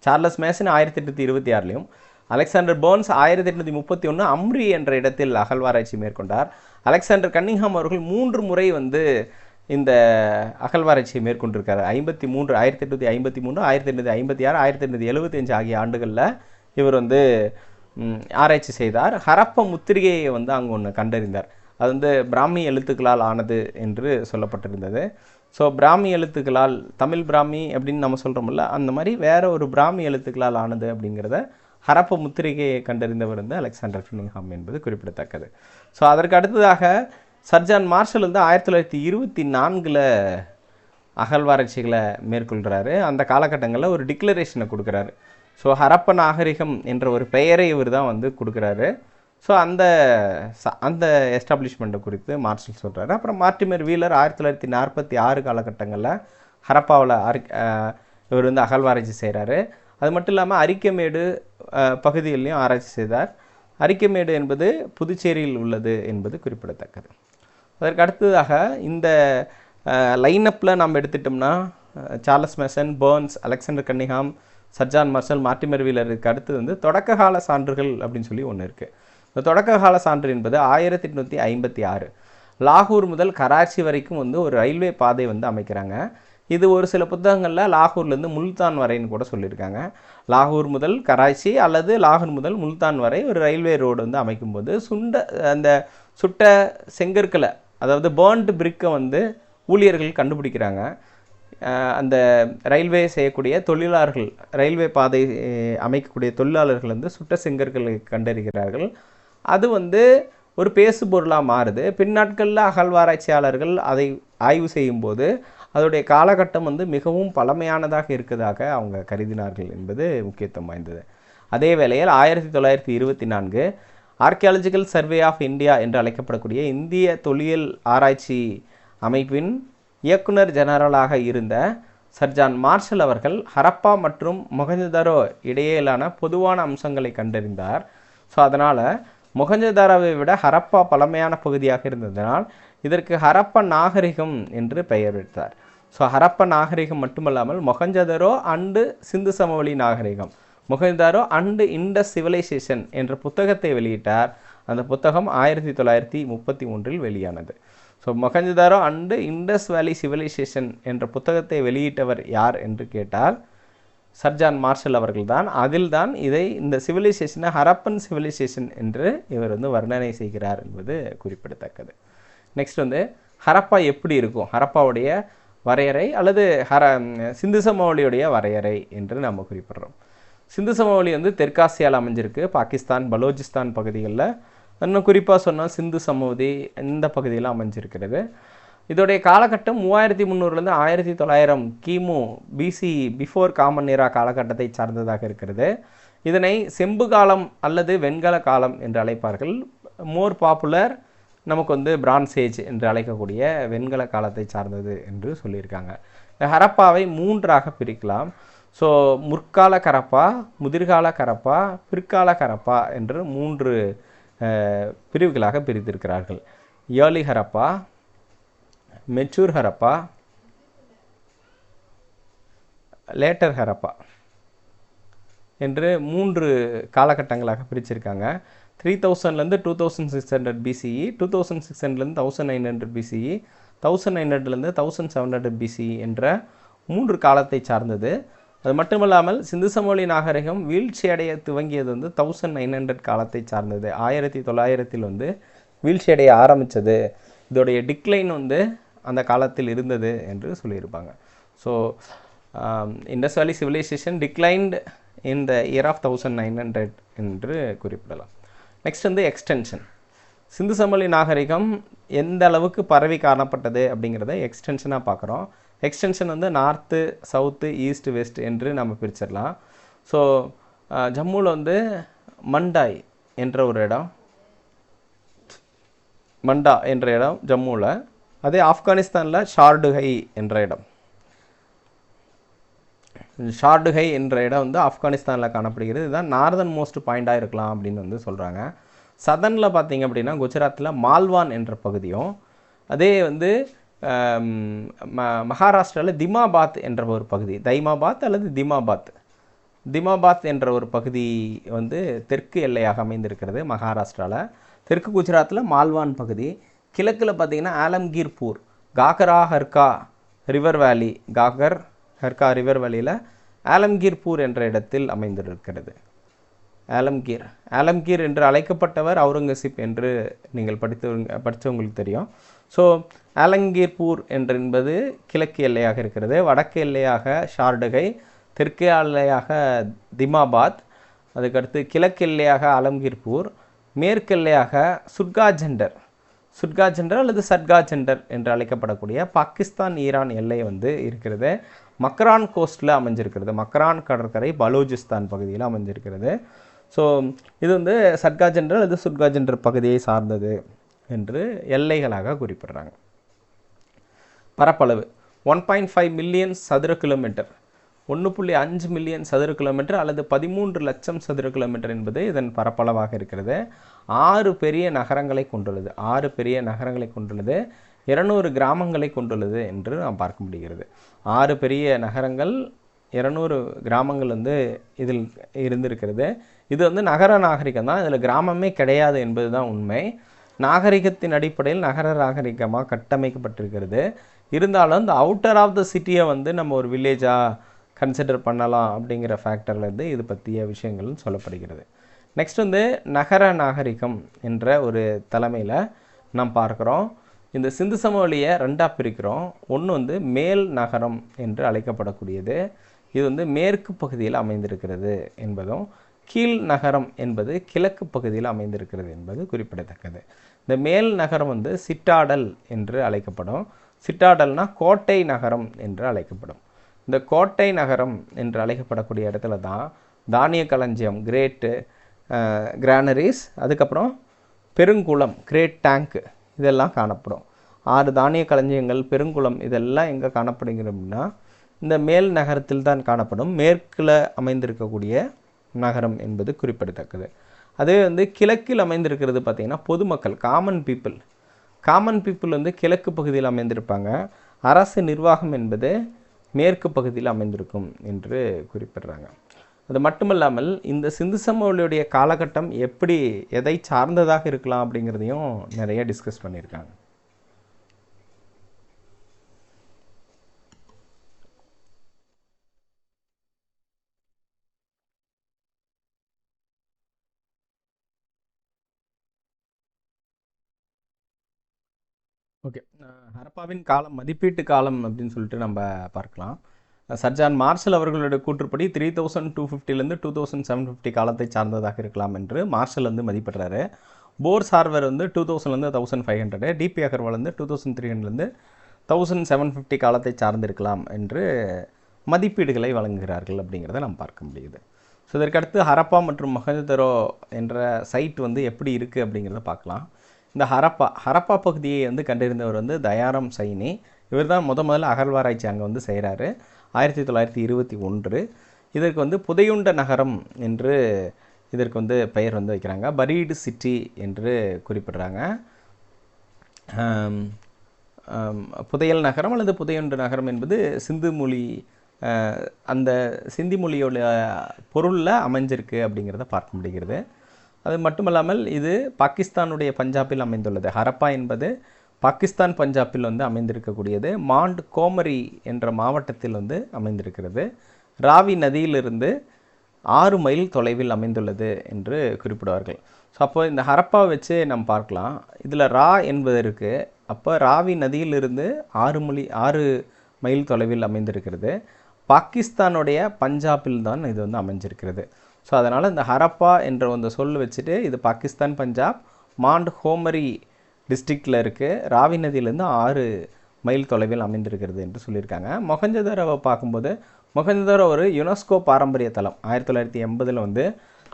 சார்லஸ் மேசன் 1826லையும், அலெக்சாண்டர் பர்ன்ஸ் 1831 அம்ரி என்ற இடத்தில் அகழ்வாராய்ச்சி மேற்கொண்டார். அலெக்சாண்டர் கன்னிங்ஹாம் அவர்கள் 3 முறை வந்து இந்த அகழ்வாராய்ச்சியை மேற்கொண்டிருக்காரு. 1853, 1856, 1875 ஆகிய ஆண்டுகளில் இவர் வந்து ஆராய்ச்சி செய்தார். ஹரப்பா முத்திரிகையை வந்து அங்கே ஒன்று கண்டறிந்தார். அது வந்து பிராமி எழுத்துக்களால் ஆனது என்று சொல்லப்பட்டிருந்தது. ஸோ பிராமி எழுத்துக்களால், தமிழ் பிராமி அப்படின்னு நம்ம சொல்கிறோம்ல, அந்த மாதிரி வேறு ஒரு பிராமி எழுத்துக்களால் ஆனது அப்படிங்கிறத ஹரப்பா முத்திரிகையை கண்டறிந்தவர் வந்து அலெக்சாண்டர் கன்னிங்ஹாம் என்பது குறிப்பிடத்தக்கது. ஸோ அதற்கு அடுத்ததாக சர் ஜான் மார்ஷல் வந்து 1924 அகழ்வாராய்ச்சிகளை மேற்கொள்கிறாரு. அந்த காலகட்டங்களில் ஒரு டிக்ளரேஷனை கொடுக்குறாரு. ஸோ ஹரப்பா நாகரிகம் என்ற ஒரு பெயரை இவர் தான் வந்து கொடுக்குறாரு. ஸோ அந்த எஸ்டாப்ளிஷ்மெண்ட்டை குறித்து மார்ஷல் சொல்கிறாரு. அப்புறம் மார்டிமர் வீலர் 1946 காலகட்டங்களில் ஹரப்பாவில் இவர் வந்து அகழ்வாராய்ச்சி செய்கிறாரு. அது மட்டும் இல்லாமல் அரிக்கமேடு பகுதிகளிலையும் ஆராய்ச்சி செய்தார். அரிக்கமேடு என்பது புதுச்சேரியில் உள்ளது என்பது குறிப்பிடத்தக்கது. அதற்கு அடுத்ததாக இந்த லைனப்பில் நம்ம எடுத்துட்டோம்னா Charles Masson, Burnes, Alexander Cunningham, sir John Marshall, Mortimer வீலருக்கு அடுத்து வந்து தொடக்க கால சான்றுகள் அப்படின்னு சொல்லி ஒன்று இருக்குது. இந்த தொடக்க கால சான்று என்பது 1856 லாகூர் முதல் கராச்சி வரைக்கும் வந்து ஒரு ரயில்வே பாதை வந்து அமைக்கிறாங்க. இது ஒரு சில புத்தகங்களில் லாகூர்லேருந்து முல்தான் வரைன்னு கூட சொல்லியிருக்காங்க. லாகூர் முதல் கராச்சி அல்லது லாகூர் முதல் முல்தான் வரை ஒரு ரயில்வே ரோடு வந்து அமைக்கும்போது அந்த சுட்ட செங்கற்களை, அதாவது பேர்ன்ட் பிரிக்கை வந்து ஊழியர்கள் கண்டுபிடிக்கிறாங்க. அந்த ரயில்வே செய்யக்கூடிய தொழிலாளர்கள், ரயில்வே பாதை அமைக்கக்கூடிய தொழிலாளர்கள் வந்து சுட்ட செங்கற்களை கண்டறிகிறார்கள். அது வந்து ஒரு பேசுபொருளாக மாறுது. பின்னாட்களில் அகழ்வாராய்ச்சியாளர்கள் அதை ஆய்வு செய்யும்போது அதோடைய காலகட்டம் வந்து மிகவும் பழமையானதாக இருக்கதாக அவங்க கருதினார்கள் என்பது முக்கியத்துவம் வாய்ந்தது. அதே வேளையில் 1924 ஆர்கியாலஜிக்கல் சர்வே ஆஃப் இந்தியா என்று அழைக்கப்படக்கூடிய இந்திய தொல்லியல் ஆராய்ச்சி அமைப்பின் இயக்குனர் ஜெனரலாக இருந்த சர் ஜான் மார்ஷல் அவர்கள் ஹரப்பா மற்றும் மொஹஞ்சதாரோ இடையிலான பொதுவான அம்சங்களை கண்டறிந்தார். ஸோ அதனால் மொஹஞ்சதாரோவை விட ஹரப்பா பழமையான பகுதியாக இருந்ததனால் இதற்கு ஹரப்பா நாகரிகம் என்று பெயர் வைத்தார். ஸோ ஹரப்பா நாகரிகம் மட்டுமல்லாமல் மொஹஞ்சதாரோ அண்டு சிந்து சமவெளி நாகரிகம், மொஹஞ்சதாரோ அண்டு இண்டஸ் சிவிலைசேஷன் என்ற புத்தகத்தை வெளியிட்டார். அந்த புத்தகம் 1933 வெளியானது. So Mohenjo-daro and Indies valley civilisation என்ற புத்தகத்தை வெளியிட்டவர் யார் என்று கேட்டால் சர் ஜான் மார்ஷல் அவர்கள் தான். அதில் தான் இந்த சிவிலைசேஷனை ஹரப்பன் சிவிலைசேஷன் என்று இவர் வந்து வர்ணனை செய்கிறார் என்பது குறிப்பிடத்தக்கது. நெக்ஸ்ட் வந்து ஹரப்பா எப்படி இருக்கும், ஹரப்பாவுடைய வரையறை அல்லது சிந்து சமவெளியுடைய வரையறை என்று நம்ம குறிப்பிட்றோம். சிந்து சமவெளி வந்து தெற்காசியாவில் அமைஞ்சிருக்கு, பாகிஸ்தான், பலோச்சிஸ்தான் பகுதிகளில். இன்னும் குறிப்பாக சொன்னால் சிந்து சமவெளி இந்த பகுதியில் அமைஞ்சிருக்கிறது. இதோடைய காலகட்டம் 3300லேருந்து 1900 கிமு பிசி, பிஃபோர் காமன் ஏரா காலகட்டத்தை சார்ந்ததாக இருக்கிறது. இதனை செம்பு காலம் அல்லது வெண்கல காலம் என்று அழைப்பார்கள். மோர் பாப்புலர் நமக்கு வந்து பிரான்ஸ் ஏஜ் என்று அழைக்கக்கூடிய வெண்கல காலத்தை சார்ந்தது என்று சொல்லியிருக்காங்க. ஹரப்பாவை 3ஆக பிரிக்கலாம். ஸோ முற்கால கரப்பா, முதிர்கால கரப்பா, பிற்கால கரப்பா என்று 3 பிரிவுகளாக பிரித்திருக்கிறார்கள். Early Harappa, mature Harappa, later Harappa என்று 3 காலகட்டங்களாக பிரிச்சிருக்காங்க. 3000லேருந்து 2600 BCE, 2600லேருந்து 1900 BCE, 1900லேருந்து 1700 BCE என்ற 3 காலத்தை சார்ந்தது. அது மட்டுமல்லாமல் சிந்து சமவெளி நாகரிகம் வீழ்ச்சி அடைய துவங்கியது வந்து 1900 காலத்தை சார்ந்தது. 1900 வந்து வீழ்ச்சி அடைய ஆரம்பித்தது. இதோடைய டிக்ளைன் வந்து அந்த காலத்தில் இருந்தது என்று சொல்லியிருப்பாங்க. So Indus valley civilisation declined in the year of 1900 என்று குறிப்பிடலாம். நெக்ஸ்ட் வந்து எக்ஸ்டென்ஷன். சிந்து சமவெளி நாகரிகம் எந்த அளவுக்கு பரவி காணப்பட்டது அப்படிங்கிறத எக்ஸ்டென்ஷனாக பார்க்குறோம். எக்ஸ்டென்ஷன் வந்து நார்த்து, சவுத்து, ஈஸ்ட், வெஸ்ட் என்று நம்ம பிரிச்சிடலாம். ஸோ ஜம்முவில் வந்து மண்டாய் என்ற ஒரு இடம், மண்டா என்ற இடம் ஜம்முவில். அதே ஆப்கானிஸ்தானில் ஷார்டுகை என்ற இடம். ஷார்டுகை என்ற இடம் வந்து ஆப்கானிஸ்தானில் காணப்படுகிறது. இதுதான் நார்தன் மோஸ்ட் பாயிண்டாக இருக்கலாம் அப்படின்னு வந்து சொல்கிறாங்க. சதனில் பார்த்திங்க அப்படின்னா குஜராத்தில் மால்வான் என்ற பகுதியும், அதே வந்து மகாராஷ்டிராவில் திமாபாத் என்ற ஒரு பகுதி, தைமாபாத் அல்லது திமாபாத் என்ற ஒரு பகுதி வந்து தெற்கு எல்லையாக அமைந்திருக்கிறது மகாராஷ்டிராவில். தெற்கு குஜராத்தில் மால்வான் பகுதி. கிழக்கில் பார்த்திங்கன்னா ஆலம்கீர்பூர், காகரா ஹர்கா ரிவர் வேலி, ரிவர் வேலியில் ஆலம்கீர்பூர் என்ற இடத்தில் அமைந்திருக்கிறது. ஆலம்கீர் என்று அழைக்கப்பட்டவர் அவுரங்கசீப் என்று நீங்கள் படித்தவங்களுக்கு தெரியும். ஸோ ஆலம்கீர்பூர் என்பது கிழக்கு எல்லையாக இருக்கிறது. வடக்கு எல்லையாக ஷார்டுகை, தெற்கு எல்லையாக திமாபாத், அதுக்கடுத்து கிழக்கு எல்லையாக ஆலம்கீர்பூர், மேற்கு எல்லையாக சுட்காஜெண்டர் அல்லது சட்காஜெண்டர் என்று அழைக்கப்படக்கூடிய பாகிஸ்தான் ஈரான் எல்லை வந்து இருக்கிறது. மக்ரான் கோஸ்ட்டில் அமைஞ்சிருக்கிறது. மக்ரான் கடற்கரை பலூச்சிஸ்தான் பகுதியில் அமைஞ்சிருக்கிறது. ஸோ இது வந்து சட்காஜெண்டர் அல்லது சுட்காஜெண்டர் பகுதியை சார்ந்தது என்று எல்லைகளாக குறிப்பிடுறாங்க. பரப்பளவு 1.5 மில்லியன் சதுர கிலோமீட்டர், 1.5 மில்லியன் சதுர கிலோமீட்டர் அல்லது 13 லட்சம் சதுர கிலோமீட்டர் என்பது இதன் பரப்பளவாக இருக்கிறது. 6 பெரிய நகரங்களை கொண்டுள்ளது. 200 கிராமங்களை கொண்டுள்ளது என்று நாம் பார்க்க முடிகிறது. 6 பெரிய நகரங்கள், 200 கிராமங்கள் வந்து இதில் இருந்திருக்கிறது. இது வந்து நகர நாகரிகம் தான், இதில் கிராமமே கிடையாது என்பது தான் உண்மை. நாகரிகத்தின் அடிப்படையில் நகர நாகரிகமாக கட்டமைக்கப்பட்டிருக்கிறது. இருந்தாலும் இந்த அவுட்டர் ஆஃப் த சிட்டியை வந்து நம்ம ஒரு வில்லேஜாக கன்சிடர் பண்ணலாம் அப்படிங்கிற ஃபேக்டர்லேருந்து இது பற்றிய விஷயங்களும் சொல்லப்படுகிறது. நெக்ஸ்ட் வந்து நகர நாகரிகம் என்ற ஒரு தலைமையில் நாம் பார்க்குறோம். இந்த சிந்து சமவெளியை 2ஆக பிரிக்கிறோம். ஒன்று வந்து மேல் நகரம் என்று அழைக்கப்படக்கூடியது, இது வந்து மேற்கு பகுதியில் அமைந்திருக்கிறது என்பதும், கீழ் நகரம் என்பது கிழக்கு பகுதியில் அமைந்திருக்கிறது என்பது குறிப்பிடத்தக்கது. இந்த மேல் நகரம் வந்து சிட்டாடல் என்று அழைக்கப்படும். சிட்டாடல்னால் கோட்டை நகரம் என்று அழைக்கப்படும். இந்த கோட்டை நகரம் என்று அழைக்கப்படக்கூடிய இடத்துல தான் தானிய களஞ்சியம், கிரானரிஸ், அதுக்கப்புறம் பெருங்குளம், கிரேட் டேங்க் இதெல்லாம் காணப்படும். 6 தானிய களஞ்சியங்கள், பெருங்குளம் இதெல்லாம் எங்கே காணப்படுகிறது அப்படின்னா இந்த மேல் நகரத்தில் தான் காணப்படும். மேற்கில் அமைந்திருக்கக்கூடிய நகரம் என்பது குறிப்பிடத்தக்கது. அதே வந்து கிழக்கில் அமைந்திருக்கிறது பார்த்திங்கன்னா பொதுமக்கள், காமன் பீப்புள் வந்து கிழக்கு பகுதியில் அமைந்திருப்பாங்க. அரசு நிர்வாகம் என்பது மேற்கு பகுதியில் அமைந்திருக்கும் என்று குறிப்பிடுறாங்க. அது மட்டுமல்லாமல் இந்த சிந்து சமவெளியுடைய காலகட்டம் எப்படி எதை சார்ந்ததாக இருக்கலாம் அப்படிங்கிறதையும் நிறைய டிஸ்கஸ் பண்ணியிருக்காங்க. ஓகே, ஹரப்பாவின் காலம், மதிப்பீட்டு காலம் அப்படின்னு சொல்லிட்டு நம்ம பார்க்கலாம். சர்ஜான் மார்ஷல் அவர்களுடைய கூற்றுப்படி 3250லேருந்து 2750 காலத்தை சார்ந்ததாக இருக்கலாம் என்று மார்ஷல் வந்து மதிப்பிடுறாரு. போர் சார்வர் வந்து 2000லேருந்து 1500, டிபி அகர்வால் வந்து 2300லேருந்து 1750 காலத்தை சார்ந்திருக்கலாம் என்று மதிப்பீடுகளை வழங்குகிறார்கள் அப்படிங்கிறத நம்ம பார்க்க முடியுது. ஸோ இதற்கடுத்து ஹரப்பா மற்றும் மொஹஞ்சதாரோ என்ற சைட் வந்து எப்படி இருக்குது அப்படிங்கிறத பார்க்கலாம். இந்த ஹரப்பா பகுதியை வந்து கண்டறிந்தவர் வந்து தயாராம் சைனி. இவர் தான் முதல்ல அகழ்வாராய்ச்சி அங்கே வந்து செய்கிறாரு 1921. இதற்கு வந்து புதையுண்ட நகரம் என்று இதற்கு வந்து பெயர் வந்து வைக்கிறாங்க. பரீடு சிட்டி என்று குறிப்பிடுறாங்க. புதையல் நகரம் அல்லது புதையுண்ட நகரம் என்பது சிந்து மொழி, அந்த சிந்தி மொழியோட பொருளில் அமைஞ்சிருக்கு அப்படிங்கிறத பார்க்க முடிகிறது. அது மட்டுமல்லாமல் இது பாகிஸ்தானுடைய பஞ்சாபில் அமைந்துள்ளது. ஹரப்பா என்பது பாகிஸ்தான் பஞ்சாபில் வந்து அமைந்திருக்கக்கூடியது. மாண்ட் கோமரி என்ற மாவட்டத்தில் வந்து அமைந்திருக்கிறது. ராவி நதியிலிருந்து 6 மைல் தொலைவில் அமைந்துள்ளது என்று குறிப்பிடுவார்கள். ஸோ அப்போ இந்த ஹரப்பா வச்சு நம்ம பார்க்கலாம். இதில் ரா என்பது இருக்குது. அப்போ ராவி நதியிலிருந்து 6 மைல் தொலைவில் அமைந்திருக்கிறது. பாகிஸ்தானுடைய பஞ்சாபில் தான் இது வந்து அமைஞ்சிருக்கிறது. ஸோ அதனால் இந்த ஹரப்பா என்ற அந்த சொல் வச்சுட்டு இது பாகிஸ்தான் பஞ்சாப் மாண்ட் கோமரி டிஸ்ட்ரிக்டில் இருக்குது. ராவி நதியிலேருந்து 6 மைல் தொலைவில் அமைந்திருக்கிறது என்று சொல்லியிருக்காங்க. மொஹஞ்சதாரோவை பார்க்கும்போது மொஹஞ்சதாரோ ஒரு யுனெஸ்கோ பாரம்பரிய தலம். 1980 வந்து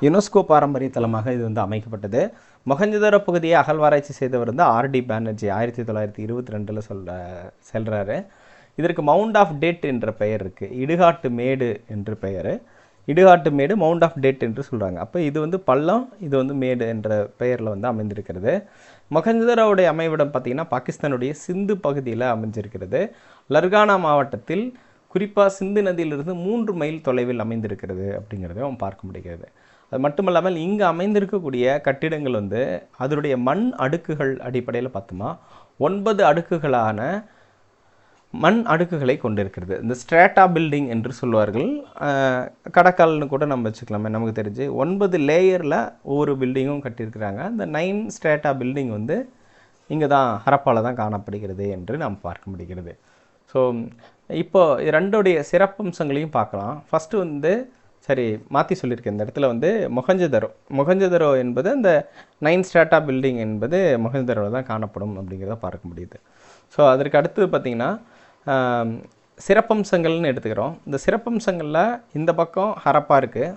யுனெஸ்கோ பாரம்பரிய தலமாக இது வந்து அமைக்கப்பட்டது. மொஹஞ்சதாரோ பகுதியை அகழ்வாராய்ச்சி செய்தவர் வந்து ஆர்டி பேனர்ஜி 1922 செல்கிறாரு. இதற்கு மவுண்ட் ஆஃப் டெட் என்ற பெயர் இருக்குது. இடுகாட்டு மேடு என்று பெயர். இடுகாட்டு மேடு மவுண்ட் ஆஃப் டெட் என்று சொல்கிறாங்க. அப்போ இது வந்து பள்ளம், இது வந்து மேடு என்ற பெயரில் வந்து அமைந்திருக்கிறது. மொஹஞ்சதாரோவுடைய அமைவிடம் பார்த்திங்கன்னா பாகிஸ்தானுடைய சிந்து பகுதியில் அமைஞ்சிருக்கிறது. லர்கானா மாவட்டத்தில் குறிப்பாக சிந்து நதியிலிருந்து 3 மைல் தொலைவில் அமைந்திருக்கிறது அப்படிங்கிறதையும் பார்க்க முடிகிறது. அது மட்டுமல்லாமல் இங்கே அமைந்திருக்கக்கூடிய கட்டிடங்கள் வந்து அதனுடைய மண் அடுக்குகள் அடிப்படையில் பார்த்தோமா 9 அடுக்குகளான மண் அடுக்குகளை கொண்டிருக்கிறது. இந்த ஸ்ட்ராட்டா பில்டிங் என்று சொல்வார்கள். கடற்கால்னு கூட நம்ம வச்சுக்கலாமே, நமக்கு தெரிஞ்சு 9 லேயரில் ஒவ்வொரு பில்டிங்கும் கட்டியிருக்கிறாங்க. இந்த 9 ஸ்ட்ராட்டா பில்டிங் வந்து இங்கே தான் ஹரப்பாவில் தான் காணப்படுகிறது என்று நாம் பார்க்க முடிகிறது. ஸோ இப்போ ரெண்டோடைய சிறப்பம்சங்களையும் பார்க்கலாம். ஃபஸ்ட்டு வந்து சரி மாற்றி சொல்லியிருக்கேன். இந்த இடத்துல வந்து மொஹஞ்சதாரோ என்பது அந்த 9 ஸ்ட்ராட்டா பில்டிங் என்பது மொஹஞ்சதாரோவில் தான் காணப்படும் அப்படிங்கிறத பார்க்க முடியுது. ஸோ அதற்கு அடுத்து பார்த்திங்கன்னா சிறப்பம்சங்கள்னு எடுத்துக்கிறோம். இந்த சிறப்பம்சங்களில் இந்த பக்கம் ஹரப்பா இருக்குது,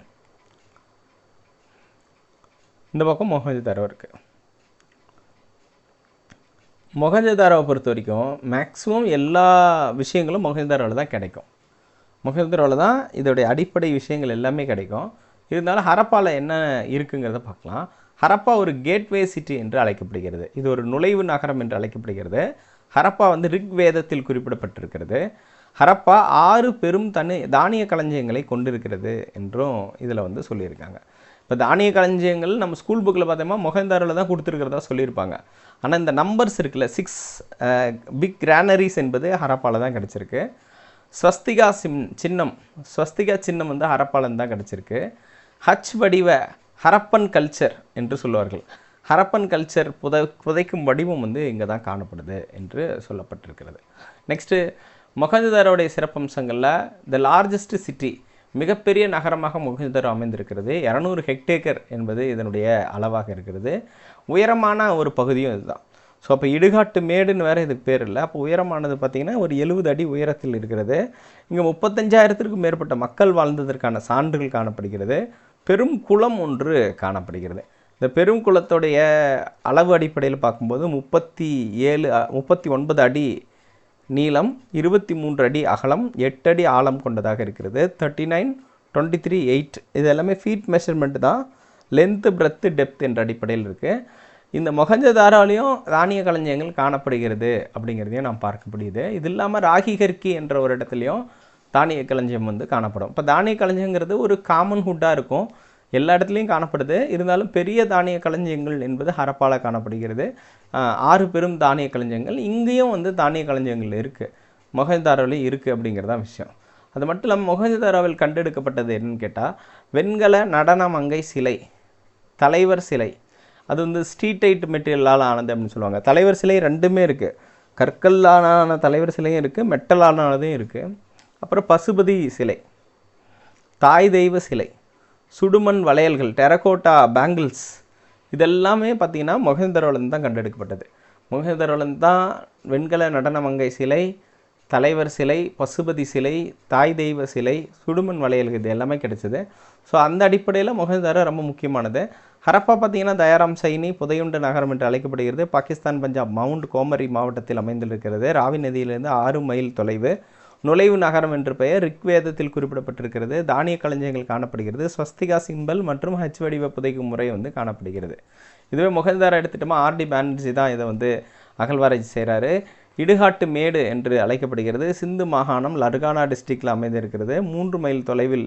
இந்த பக்கம் மொஹஞ்சதாரோ இருக்குது. மொஹஞ்சதாரோவை பொறுத்த வரைக்கும் மேக்ஸிமம் எல்லா விஷயங்களும் மொஹஞ்சதாரோவில் தான் கிடைக்கும். மொஹஞ்சதாரோவில் தான் இதோடைய அடிப்படை விஷயங்கள் எல்லாமே கிடைக்கும். இருந்தாலும் ஹரப்பாவில் என்ன இருக்குங்கிறத பார்க்கலாம். ஹரப்பா ஒரு கேட்வே சிட்டி என்று அழைக்கப்படுகிறது. இது ஒரு நுழைவு நகரம் என்று அழைக்கப்படுகிறது. ஹரப்பா வந்து ரிக் வேதத்தில் குறிப்பிடப்பட்டிருக்கிறது. ஹரப்பா 6 பெரும் தானிய களஞ்சியங்களை கொண்டிருக்கிறது என்றும் இதில் வந்து சொல்லியிருக்காங்க. இப்போ தானிய களஞ்சியங்கள் நம்ம ஸ்கூல் புக்கில் பார்த்தோம்னா மொஹஞ்சதாரோவில் தான் கொடுத்துருக்கிறதா சொல்லியிருப்பாங்க. ஆனால் இந்த நம்பர்ஸ் இருக்குல்ல 6 பிக் கிரானரிஸ் என்பது ஹரப்பாவில் தான் கிடச்சிருக்கு. ஸ்வஸ்திகா சின்னம் வந்து ஹரப்பாவில் தான் கிடச்சிருக்கு. ஹச் வடிவ ஹரப்பன் கல்ச்சர் என்று சொல்லுவார்கள். ஹரப்பன் கல்ச்சர் புதைக்கும் வடிவம் வந்து இங்கே தான் காணப்படுது என்று சொல்லப்பட்டிருக்கிறது. நெக்ஸ்ட்டு மொஹஞ்சதாரோடைய சிறப்பம்சங்களில் த லார்ஜஸ்ட் சிட்டி மிகப்பெரிய நகரமாக மொஹஞ்சதாரோ அமைந்திருக்கிறது. 200 ஹெக்டேக்கர் என்பது இதனுடைய அளவாக இருக்கிறது. உயரமான ஒரு பகுதியும் இதுதான். ஸோ அப்போ இடுகாட்டு மேடுன்னு வேறு இதுக்கு பேர் இல்லை. அப்போ உயரமானது பார்த்திங்கன்னா ஒரு 70 அடி உயரத்தில் இருக்கிறது. இங்கே 35,000க்கும் மேற்பட்ட மக்கள் வாழ்ந்ததற்கான சான்றுகள் காணப்படுகிறது. பெரும் குளம் ஒன்று காணப்படுகிறது. இந்த பெரும் குளத்துடைய அளவு அடிப்படையில் பார்க்கும்போது 39 அடி நீளம், 23 அடி அகலம், 8 அடி ஆழம் கொண்டதாக இருக்கிறது. 39, 23, 8 இது எல்லாமே ஃபீட் மெஷர்மெண்ட் தான். லென்த்து, பிரெத்து, டெப்த் என்ற அடிப்படையில் இருக்குது. இந்த மொஹஞ்சதாரோலையும் தானிய களஞ்சியங்கள் காணப்படுகிறது அப்படிங்கிறதையும் நாம் பார்க்க முடியுது. இது இல்லாமல் ராகிகர்கி என்ற ஒரு இடத்துலையும் தானிய களஞ்சியம் வந்து காணப்படும். இப்போ தானிய களஞ்சியங்கிறது ஒரு காமன் ஹுட்டாக இருக்கும், எல்லா இடத்துலையும் காணப்படுது. இருந்தாலும் பெரிய தானிய களஞ்சியங்கள் என்பது ஹரப்பாவில் காணப்படுகிறது. 6 பெரும் தானிய களஞ்சியங்கள் இங்கேயும் வந்து தானிய களஞ்சியங்கள் இருக்குது, மொஹஞ்சதாரோலையும் இருக்குது அப்படிங்கிறதான் விஷயம். அது மட்டும் இல்லாமல் மொஹஞ்சதாரோவில் கண்டெடுக்கப்பட்டது என்னன்னு கேட்டால் வெண்கல நடன மங்கை சிலை, தலைவர் சிலை. அது வந்து ஸ்ட்ரீட்டைட் மெட்டீரியலால் ஆனது அப்படின்னு சொல்லுவாங்க. தலைவர் சிலை ரெண்டுமே இருக்குது, கற்கல்லான தலைவர் சிலையும் இருக்குது, மெட்டலானதும் இருக்குது. அப்புறம் பசுபதி சிலை, தாய் தெய்வ சிலை, சுடுமண் வளையல்கள், டெரகோட்டா பேங்கிள்ஸ், இதெல்லாமே பார்த்திங்கன்னா மொஹஞ்சதாரோவில் தான் கண்டெடுக்கப்பட்டது. மொஹஞ்சதாரோவில் தான் வெண்கல நடன மங்கை சிலை, தலைவர் சிலை, பசுபதி சிலை, தாய் தெய்வ சிலை, சுடுமண் வளையல்கள் இது எல்லாமே கிடைச்சிது. ஸோ அந்த அடிப்படையில் மொஹஞ்சதாரோ ரொம்ப முக்கியமானது. ஹரப்பா பார்த்தீங்கன்னா தயாராம் சைனி புதையுண்ட நகரம் என்று அழைக்கப்படுகிறது. பாகிஸ்தான் பஞ்சாப் மவுண்ட் கோமரி மாவட்டத்தில் அமைந்திருக்கிறது. ராவி நதியிலிருந்து 6 மைல் தொலைவு. நுழைவு நகரம் என்று பெயர் ரிக்வேதத்தில் குறிப்பிடப்பட்டிருக்கிறது. தானிய களஞ்சியங்கள் காணப்படுகிறது. ஸ்வஸ்திகா சிம்பல் மற்றும் ஹச் வடிவ புதைக்கும் முறை வந்து காணப்படுகிறது. இதுவே மொஹஞ்சதாரோ எடுத்துட்டோமா, ஆர்டி பானர்ஜி தான் இதை வந்து அகழ்வாராய்ச்சி செய்கிறாரு. இடுகாட்டு மேடு என்று அழைக்கப்படுகிறது. சிந்து மாகாணம் லர்கானா டிஸ்ட்ரிக்டில் அமைந்திருக்கிறது. 3 மைல் தொலைவில்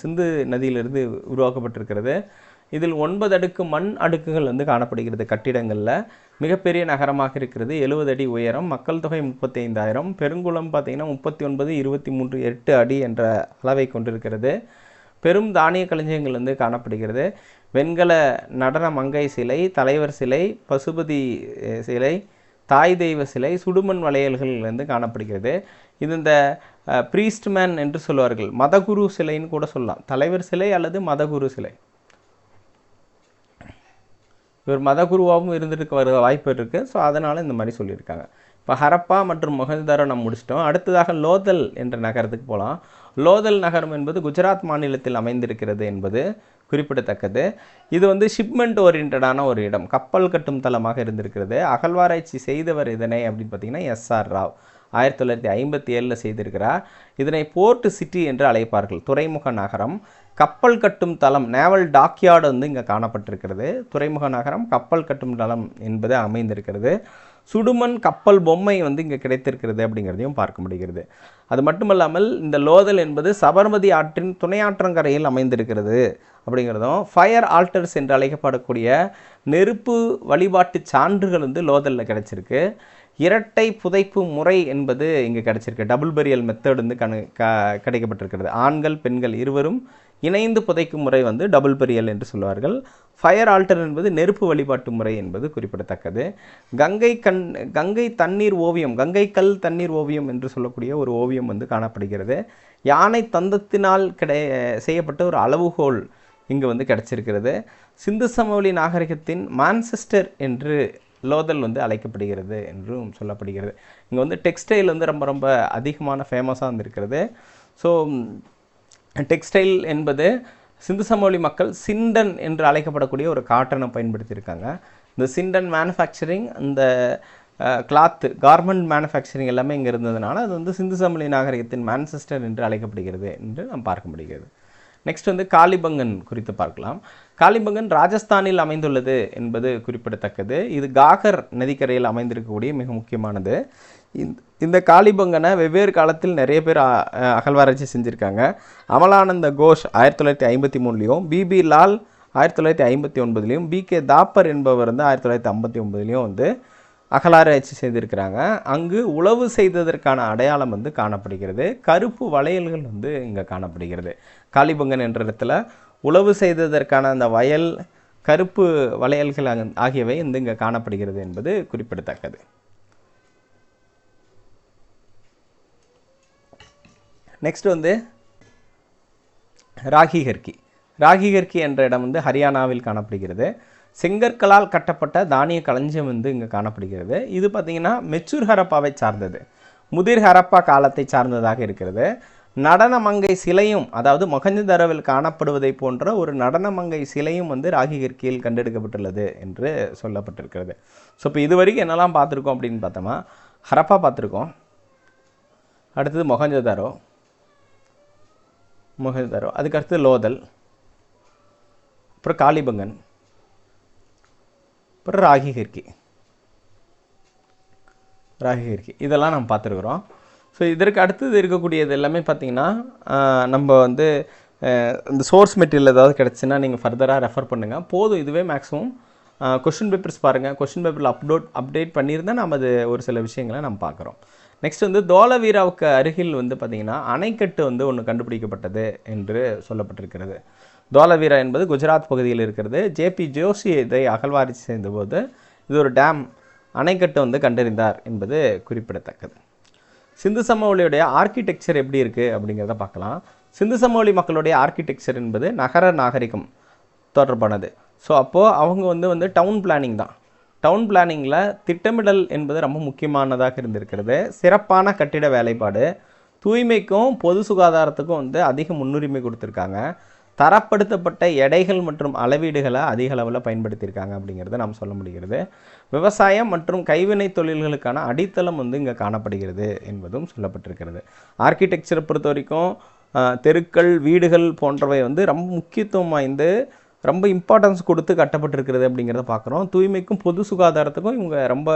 சிந்து நதியிலிருந்து உருவாக்கப்பட்டிருக்கிறது. இதில் 9 அடுக்கு மண் அடுக்குகள் வந்து காணப்படுகிறது. கட்டிடங்களில் மிகப்பெரிய நகரமாக இருக்கிறது. 70 அடி உயரம். மக்கள் தொகை 35,000. பெருங்குளம் பார்த்திங்கன்னா 39, 23, 8 அடி என்ற அளவை கொண்டிருக்கிறது. பெரும் தானிய களஞ்சியங்கள் வந்து காணப்படுகிறது. வெண்கல நடன மங்கை சிலை, தலைவர் சிலை, பசுபதி சிலை, தாய் தெய்வ சிலை, சுடுமண் வளையல்கள் வந்து காணப்படுகிறது. இது இந்த ப்ரீஸ்ட்மேன் என்று சொல்வார்கள். மதகுரு சிலைன்னு கூட சொல்லலாம். தலைவர் சிலை அல்லது மதகுரு சிலை. இவர் மதகுருவாகவும் இருந்திருக்க வர வாய்ப்பு இருக்குது. ஸோ அதனால் இந்த மாதிரி சொல்லியிருக்காங்க. இப்போ ஹரப்பா மற்றும் மொஹஞ்சதாரோ நம்ம முடிச்சிட்டோம். அடுத்ததாக லோதல் என்ற நகரத்துக்கு போகலாம். லோதல் நகரம் என்பது குஜராத் மாநிலத்தில் அமைந்திருக்கிறது என்பது குறிப்பிடத்தக்கது. இது வந்து ஷிப்மெண்ட் ஓரியன்டான ஒரு இடம், கப்பல் கட்டும் தளமாக இருந்திருக்கிறது. அகழ்வாராய்ச்சி செய்தவர் இதனை அப்படின்னு பார்த்தீங்கன்னா எஸ்ஆர் ராவ் 1957 செய்திருக்கிறார். இதனை போர்ட் சிட்டி என்று அழைப்பார்கள். துறைமுக நகரம், கப்பல் கட்டும் தளம், நேவல் டாக்யார்டு வந்து இங்கே காணப்பட்டிருக்கிறது. துறைமுக நகரம், கப்பல் கட்டும் தளம் என்பது அமைந்திருக்கிறது. சுடுமண் கப்பல் பொம்மை வந்து இங்கே கிடைத்திருக்கிறது அப்படிங்கிறதையும் பார்க்க முடிகிறது. அது மட்டுமல்லாமல் இந்த லோதல் என்பது சபர்மதி ஆற்றின் துணையாற்றங்கரையில் அமைந்திருக்கிறது அப்படிங்கிறதும், ஃபயர் ஆல்டர்ஸ் என்று அழைக்கப்படக்கூடிய நெருப்பு வழிபாட்டு சான்றுகள் வந்து லோதலில் கிடைச்சிருக்கு. இரட்டை புதைப்பு முறை என்பது இங்கே கிடைச்சிருக்கு. டபுள் பெரியல் மெத்தட் வந்து கிடைக்கப்பட்டிருக்கிறது. ஆண்கள் பெண்கள் இருவரும் இணைந்து புதைக்கும் முறை வந்து டபுள் பெரியல் என்று சொல்வார்கள். ஃபயர் ஆல்டர் என்பது நெருப்பு வழிபாட்டு முறை என்பது குறிப்பிடத்தக்கது. கங்கை தண்ணீர் ஓவியம், கங்கை கல் தண்ணீர் ஓவியம் என்று சொல்லக்கூடிய ஒரு ஓவியம் வந்து காணப்படுகிறது. யானை தந்தத்தினால் செய்யப்பட்ட ஒரு அளவுகோல் இங்கே வந்து கிடைச்சிருக்கிறது. சிந்து சமவெளி நாகரிகத்தின் மான்செஸ்டர் என்று லோதல் வந்து அழைக்கப்படுகிறது என்றும் சொல்லப்படுகிறது. இங்கே வந்து டெக்ஸ்டைல் வந்து ரொம்ப ரொம்ப அதிகமான ஃபேமஸாக இருந்திருக்கிறது. ஸோ டெக்ஸ்டைல் என்பது சிந்து சமவெளி மக்கள் சிண்டன் என்று அழைக்கப்படக்கூடிய ஒரு காட்டனை பயன்படுத்தியிருக்காங்க. இந்த சிண்டன் மேனுஃபேக்சரிங், இந்த கிளாத்து கார்மெண்ட் மேனுஃபேக்சரிங் எல்லாமே இங்கே இருந்ததுனால அது வந்து சிந்து சமவெளி நாகரிகத்தின் மான்செஸ்டர் என்று அழைக்கப்படுகிறது என்று நாம் பார்க்க முடிகிறது. நெக்ஸ்ட் வந்து காலிபங்கன் குறித்து பார்க்கலாம். காலிபங்கன் ராஜஸ்தானில் அமைந்துள்ளது என்பது குறிப்பிடத்தக்கது. இது காகர் நதிக்கரையில் அமைந்திருக்கக்கூடிய மிக முக்கியமானது. இந்த காலிபங்கனை வெவ்வேறு காலத்தில் நிறைய பேர் அகழ்வாராய்ச்சி செஞ்சுருக்காங்க. அமலானந்த கோஷ் 1953லையும், பிபி லால் 1959லையும், பிகே தாப்பர் என்பவர் வந்து 1959லையும் வந்து அகழ்வாராய்ச்சி செய்திருக்கிறாங்க. அங்கு உழவு செய்ததற்கான அடையாளம் வந்து காணப்படுகிறது. கருப்பு வளையல்கள் வந்து இங்கே காணப்படுகிறது. காலிபங்கன் என்ற இடத்துல உழவு செய்ததற்கான அந்த வயல் கருப்பு வளையல்கள் ஆகியவை வந்து இங்கே காணப்படுகிறது என்பது குறிப்பிடத்தக்கது. நெக்ஸ்ட் வந்து ராகிகர்கி என்ற இடம் வந்து ஹரியானாவில் காணப்படுகிறது. செங்கற்களால் கட்டப்பட்ட தானிய களஞ்சியம் வந்து இங்கே காணப்படுகிறது. இது பார்த்திங்கன்னா மெச்சூர் ஹரப்பாவை சார்ந்தது, முதிர் ஹரப்பா காலத்தை சார்ந்ததாக இருக்கிறது. நடனமங்கை சிலையும், அதாவது மொஹஞ்சதாரோவில் காணப்படுவதை போன்ற ஒரு நடனமங்கை சிலையும் வந்து ராகிகர்கியில் கண்டெடுக்கப்பட்டுள்ளது என்று சொல்லப்பட்டிருக்கிறது. ஸோ இப்போ இது வரைக்கும் என்னெல்லாம் பார்த்துருக்கோம் அப்படின்னு பார்த்தோமா, ஹரப்பா பார்த்துருக்கோம், அடுத்தது மொஹஞ்சதாரோ, அதுக்கடுத்து லோதல், அப்புறம் காலிபங்கன், அப்புறம் ராகிகர்கி இதெல்லாம் நம்ம பார்த்துருக்குறோம். ஸோ இதற்கு அடுத்தது இருக்கக்கூடியது எல்லாமே பார்த்திங்கன்னா நம்ம வந்து இந்த சோர்ஸ் மெட்டீரியல் ஏதாவது கிடச்சுன்னா நீங்கள் ஃபர்தராக ரெஃபர் பண்ணுங்கள். போதும், இதுவே மேக்ஸிமம். கொஷின் பேப்பர்ஸ் பாருங்கள். கொஷின் பேப்பரில் அப்டேட் பண்ணியிருந்தால் நம்ம அது ஒரு சில விஷயங்களை நம்ம பார்க்குறோம். நெக்ஸ்ட் வந்து தோலவீராவுக்கு அருகில் வந்து பார்த்திங்கன்னா அணைக்கட்டு வந்து ஒன்று கண்டுபிடிக்கப்பட்டது என்று சொல்லப்பட்டிருக்கிறது. தோலவீரா என்பது குஜராத் பகுதியில் இருக்கிறது. ஜேபி ஜோஷி இதை அகழ்வாராய்ச்சி செய்தபோது இது ஒரு டேம், அணைக்கட்டு வந்து கண்டறிந்தார் என்பது குறிப்பிடத்தக்கது. சிந்து சமவெளியுடைய ஆர்கிடெக்சர் எப்படி இருக்குது அப்படிங்கிறத பார்க்கலாம். சிந்து சமவெளி மக்களுடைய ஆர்கிடெக்சர் என்பது நகர நாகரிகம் தொடர்பானது. ஸோ அப்போது அவங்க வந்து டவுன் பிளானிங் தான். டவுன் பிளானிங்கில் திட்டமிடல் என்பது ரொம்ப முக்கியமானதாக இருந்திருக்கிறது. சிறப்பான கட்டிட வேலைப்பாடு, தூய்மைக்கும் பொது சுகாதாரத்துக்கும் வந்து அதிக முன்னுரிமை கொடுத்துருக்காங்க. தரப்படுத்தப்பட்ட எடைகள் மற்றும் அளவீடுகளை அதிக அளவில் பயன்படுத்தியிருக்காங்க அப்படிங்கிறத நாம் சொல்ல முடிகிறது. விவசாயம் மற்றும் கைவினை தொழில்களுக்கான அடித்தளம் வந்து இங்கே காணப்படுகிறது என்பதும் சொல்லப்பட்டிருக்கிறது. ஆர்கிடெக்சரை பொறுத்த வரைக்கும் தெருக்கள், வீடுகள் போன்றவை வந்து ரொம்ப முக்கியத்துவம் வாய்ந்து ரொம்ப இம்பார்ட்டன்ஸ் கொடுத்து கட்டப்பட்டிருக்கிறது அப்படிங்கிறத பார்க்குறோம். தூய்மைக்கும் பொது சுகாதாரத்துக்கும் இவங்க ரொம்ப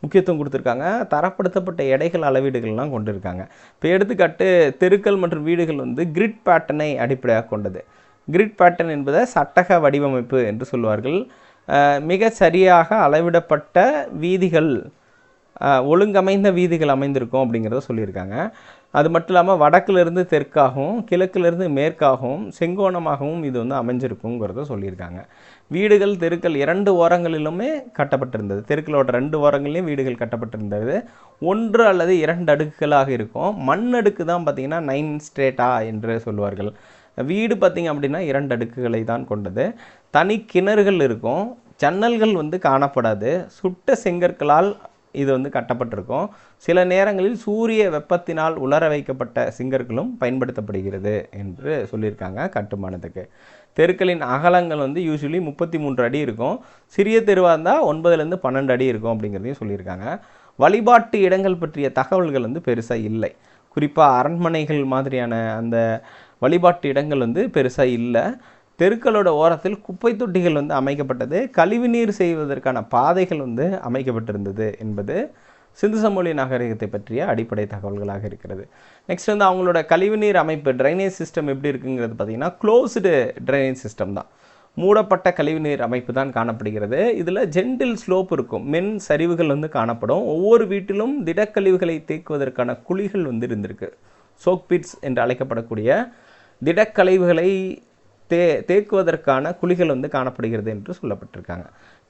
முக்கியத்துவம் கொடுத்துருக்காங்க. தரப்படுத்தப்பட்ட எடைகள், அளவீடுகள்லாம் கொண்டு இருக்காங்க. இப்போ எடுத்துக்காட்டு தெருக்கள் மற்றும் வீடுகள் வந்து கிரிட் பேட்டர்னை அடிப்படையாக கொண்டது. கிரிட் பேட்டர்ன் என்பதை சட்டக வடிவமைப்பு என்று சொல்வார்கள். மிக சரியாக அளவிடப்பட்ட வீதிகள், ஒழுங்கமைந்த வீதிகள் அமைந்திருக்கும் அப்படிங்கிறத சொல்லியிருக்காங்க. அது மட்டும் இல்லாமல் வடக்கிலிருந்து தெற்காகவும் கிழக்கிலிருந்து மேற்காகவும் செங்கோணமாகவும் இது வந்து அமைஞ்சிருக்குங்கிறத சொல்லியிருக்காங்க. வீடுகள், தெருக்கள் 2 ஓரங்களிலுமே கட்டப்பட்டிருந்தது. தெருக்களோட 2 ஓரங்களிலையும் வீடுகள் கட்டப்பட்டிருந்தது. 1 அல்லது 2 அடுக்குகளாக இருக்கும். மண் அடுக்கு தான் பார்த்திங்கன்னா 9 ஸ்ட்ரேட்டா என்று சொல்வார்கள். வீடு பார்த்திங்க அப்படின்னா 2 அடுக்குகளை தான் கொண்டது. தனி கிணறுகள் இருக்கும். ஜன்னல்கள் வந்து காணப்படாது. சுட்ட செங்கற்களால் இது வந்து கட்டப்பட்டிருக்கும். சில நேரங்களில் சூரிய வெப்பத்தினால் உலர வைக்கப்பட்ட செங்கற்களும் பயன்படுத்தப்படுகிறது என்று சொல்லியிருக்காங்க கட்டுமானத்துக்கு. தெருக்களின் அகலங்கள் வந்து யூஸ்வலி 33 அடி இருக்கும். சிறிய தெருவாக இருந்தால் 9லேருந்து 12 அடி இருக்கும் அப்படிங்கிறதையும் சொல்லியிருக்காங்க. வழிபாட்டு இடங்கள் பற்றிய தகவல்கள் வந்து பெருசாக இல்லை. குறிப்பாக அரண்மனைகள் மாதிரியான அந்த வழிபாட்டு இடங்கள் வந்து பெருசாக இல்லை. தெருக்களோட ஓரத்தில் குப்பை தொட்டிகள் வந்து அமைக்கப்பட்டது. கழிவுநீர் செய்வதற்கான பாதைகள் வந்து அமைக்கப்பட்டிருந்தது என்பது சிந்து சமவெளி நாகரிகத்தை பற்றிய அடிப்படை தகவல்களாக இருக்கிறது. நெக்ஸ்ட் வந்து அவங்களோட கழிவுநீர் அமைப்பு, ட்ரைனேஜ் சிஸ்டம் எப்படி இருக்குங்கிறது பார்த்திங்கன்னா க்ளோஸ்டு ட்ரைனேஜ் சிஸ்டம் தான். மூடப்பட்ட கழிவுநீர் அமைப்பு தான் காணப்படுகிறது. இதில் ஜென்டில் ஸ்லோப் இருக்கும். மென் சரிவுகள் வந்து காணப்படும். ஒவ்வொரு வீட்டிலும் திடக்கழிவுகளை தேக்குவதற்கான குழிகள் வந்து இருந்திருக்கு. சோக் பிட்ஸ் என்று அழைக்கப்படக்கூடிய திடக்கழிவுகளை தேக்குவதற்கான குழிகள் வந்து காணப்படுகிறது என்று சொல்லப்பட்டிருக்காங்க.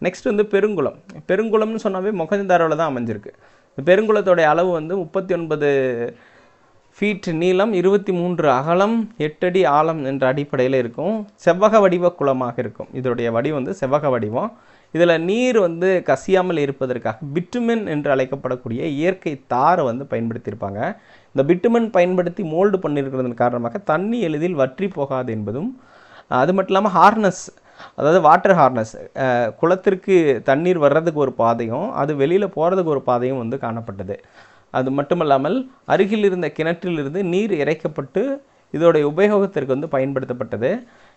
நெக்ஸ்ட் வந்து பெருங்குளம். பெருங்குளம்னு சொன்னாவே மொஹஞ்சதாரோவில் தான் அமைஞ்சிருக்கு. பெருங்குளத்தோடைய அளவு வந்து 39 ஃபீட் நீளம், 23 அகலம், 8 அடி ஆழம் என்ற அடிப்படையில் இருக்கும். செவ்வக வடிவ குளமாக இருக்கும். இதோடைய வடிவம் வந்து செவ்வக வடிவம். இதில் நீர் வந்து கசியாமல் இருப்பதற்காக பிட்டுமென் என்று அழைக்கப்படக்கூடிய இயற்கை தாரை வந்து பயன்படுத்தியிருப்பாங்க. இந்த பிட்டுமென் பயன்படுத்தி மோல்டு பண்ணியிருக்கிறதன் காரணமாக தண்ணி எளிதில் வற்றி போகாது என்பதும், அது மட்டும் இல்லாமல் ஹார்னஸ், அதாவது வாட்டர் ஹார்னஸ், குளத்திற்கு தண்ணீர் வர்றதுக்கு ஒரு பாதையும் அது வெளியில் போகிறதுக்கு ஒரு பாதையும் வந்து காணப்பட்டது. அது மட்டுமல்லாமல் அருகில் இருந்த கிணற்றிலிருந்து நீர் இறைக்கப்பட்டு இதோடைய உபயோகத்திற்கு வந்து பயன்படுத்தப்பட்டது.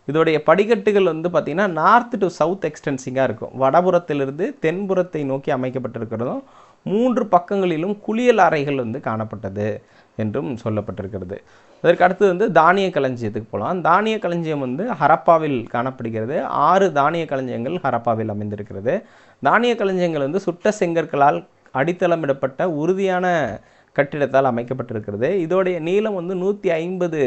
இதோடைய படிக்கட்டுகள் வந்து பார்த்திங்கன்னா நார்த் டு சவுத் எக்ஸ்டென்சிங்காக இருக்கும். வடபுறத்திலிருந்து தென்புறத்தை நோக்கி அமைக்கப்பட்டிருக்கிறதும் 3 பக்கங்களிலும் குளியல் அறைகள் வந்து காணப்பட்டது என்றும் சொல்லப்பட்டிருக்கிறது. அதற்கு அடுத்தது வந்து தானிய களஞ்சியத்துக்கு போகலாம். தானிய களஞ்சியம் வந்து ஹரப்பாவில் காணப்படுகிறது. 6 தானிய களஞ்சியங்கள் ஹரப்பாவில் அமைந்திருக்கிறது. தானிய களஞ்சியங்கள் வந்து சுட்ட செங்கற்களால் அடித்தளமிடப்பட்ட உறுதியான கட்டிடத்தால் அமைக்கப்பட்டிருக்கிறது. இதோடைய நீளம் வந்து 150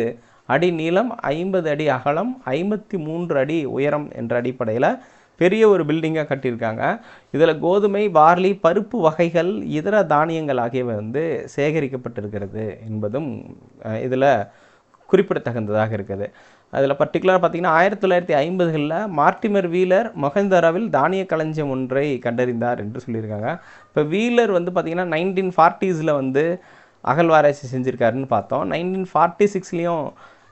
அடி நீளம், 50 அடி அகலம், 53 அடி உயரம் என்ற அடிப்படையில் பெரிய ஒரு பில்டிங்காக கட்டியிருக்காங்க. இதில் கோதுமை, பார்லி, பருப்பு வகைகள், இதர தானியங்கள் ஆகியவை வந்து சேகரிக்கப்பட்டிருக்கிறது என்பதும் இதில் குறிப்பிடத்தகுந்ததாக இருக்குது. அதில் பர்டிகுலராக பார்த்திங்கன்னா 1950களில் மார்டிமர் வீலர் மொஹஞ்சதாரோவில் தானிய களஞ்சியம் ஒன்றை கண்டறிந்தார் என்று சொல்லியிருக்காங்க. இப்போ வீலர் வந்து பார்த்திங்கன்னா 1940s வந்து அகழ்வாராய்ச்சி செஞ்சுருக்காருன்னு பார்த்தோம். 1946லேயும்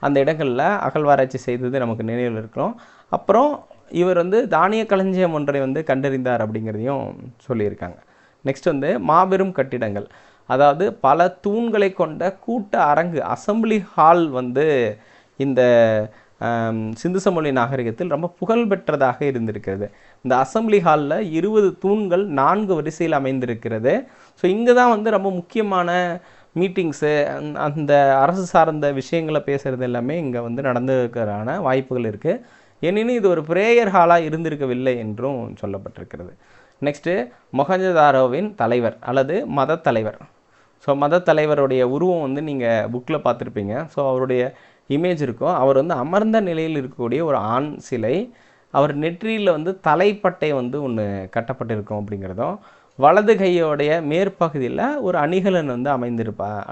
அந்த இடங்களில் அகழ்வாராய்ச்சி செய்தது நமக்கு நினைவில் இருக்கிறோம். அப்புறம் இவர் வந்து தானிய களஞ்சியம் ஒன்றை வந்து கண்டறிந்தார் அப்படிங்கிறதையும் சொல்லியிருக்காங்க. நெக்ஸ்ட் வந்து மாபெரும் கட்டிடங்கள், அதாவது பல தூண்களை கொண்ட கூட்ட அரங்கு, அசம்பிளி ஹால் வந்து இந்த சிந்து சமவெளி நாகரிகத்தில் ரொம்ப புகழ்பெற்றதாக இருந்திருக்கிறது. இந்த அசம்பிளி ஹாலில் 20 தூண்கள் 4 வரிசையில் அமைந்திருக்கிறது. ஸோ இங்கே தான் வந்து ரொம்ப முக்கியமான மீட்டிங்ஸு, அந்த அரசு சார்ந்த விஷயங்களை பேசுகிறது எல்லாமே இங்கே வந்து நடந்துக்கிறதுக்கான வாய்ப்புகள் இருக்குது. எனினும் இது ஒரு பிரேயர் ஹாலாக இருந்திருக்கவில்லை என்றும் சொல்லப்பட்டிருக்கிறது. நெக்ஸ்ட்டு மொஹஞ்சதாரோவின் தலைவர் அல்லது மத தலைவர். ஸோ மத தலைவருடைய உருவம் வந்து நீங்கள் புக்கில் பார்த்துருப்பீங்க. ஸோ அவருடைய இமேஜ் இருக்கும். அவர் வந்து அமர்ந்த நிலையில் இருக்கக்கூடிய ஒரு ஆண் சிலை. அவர் நெற்றியில் வந்து தலைப்பட்டை வந்து ஒன்று கட்டப்பட்டிருக்கும் அப்படிங்கிறதும், வலது கையோடைய மேற்பகுதியில் ஒரு அணிகலன் வந்து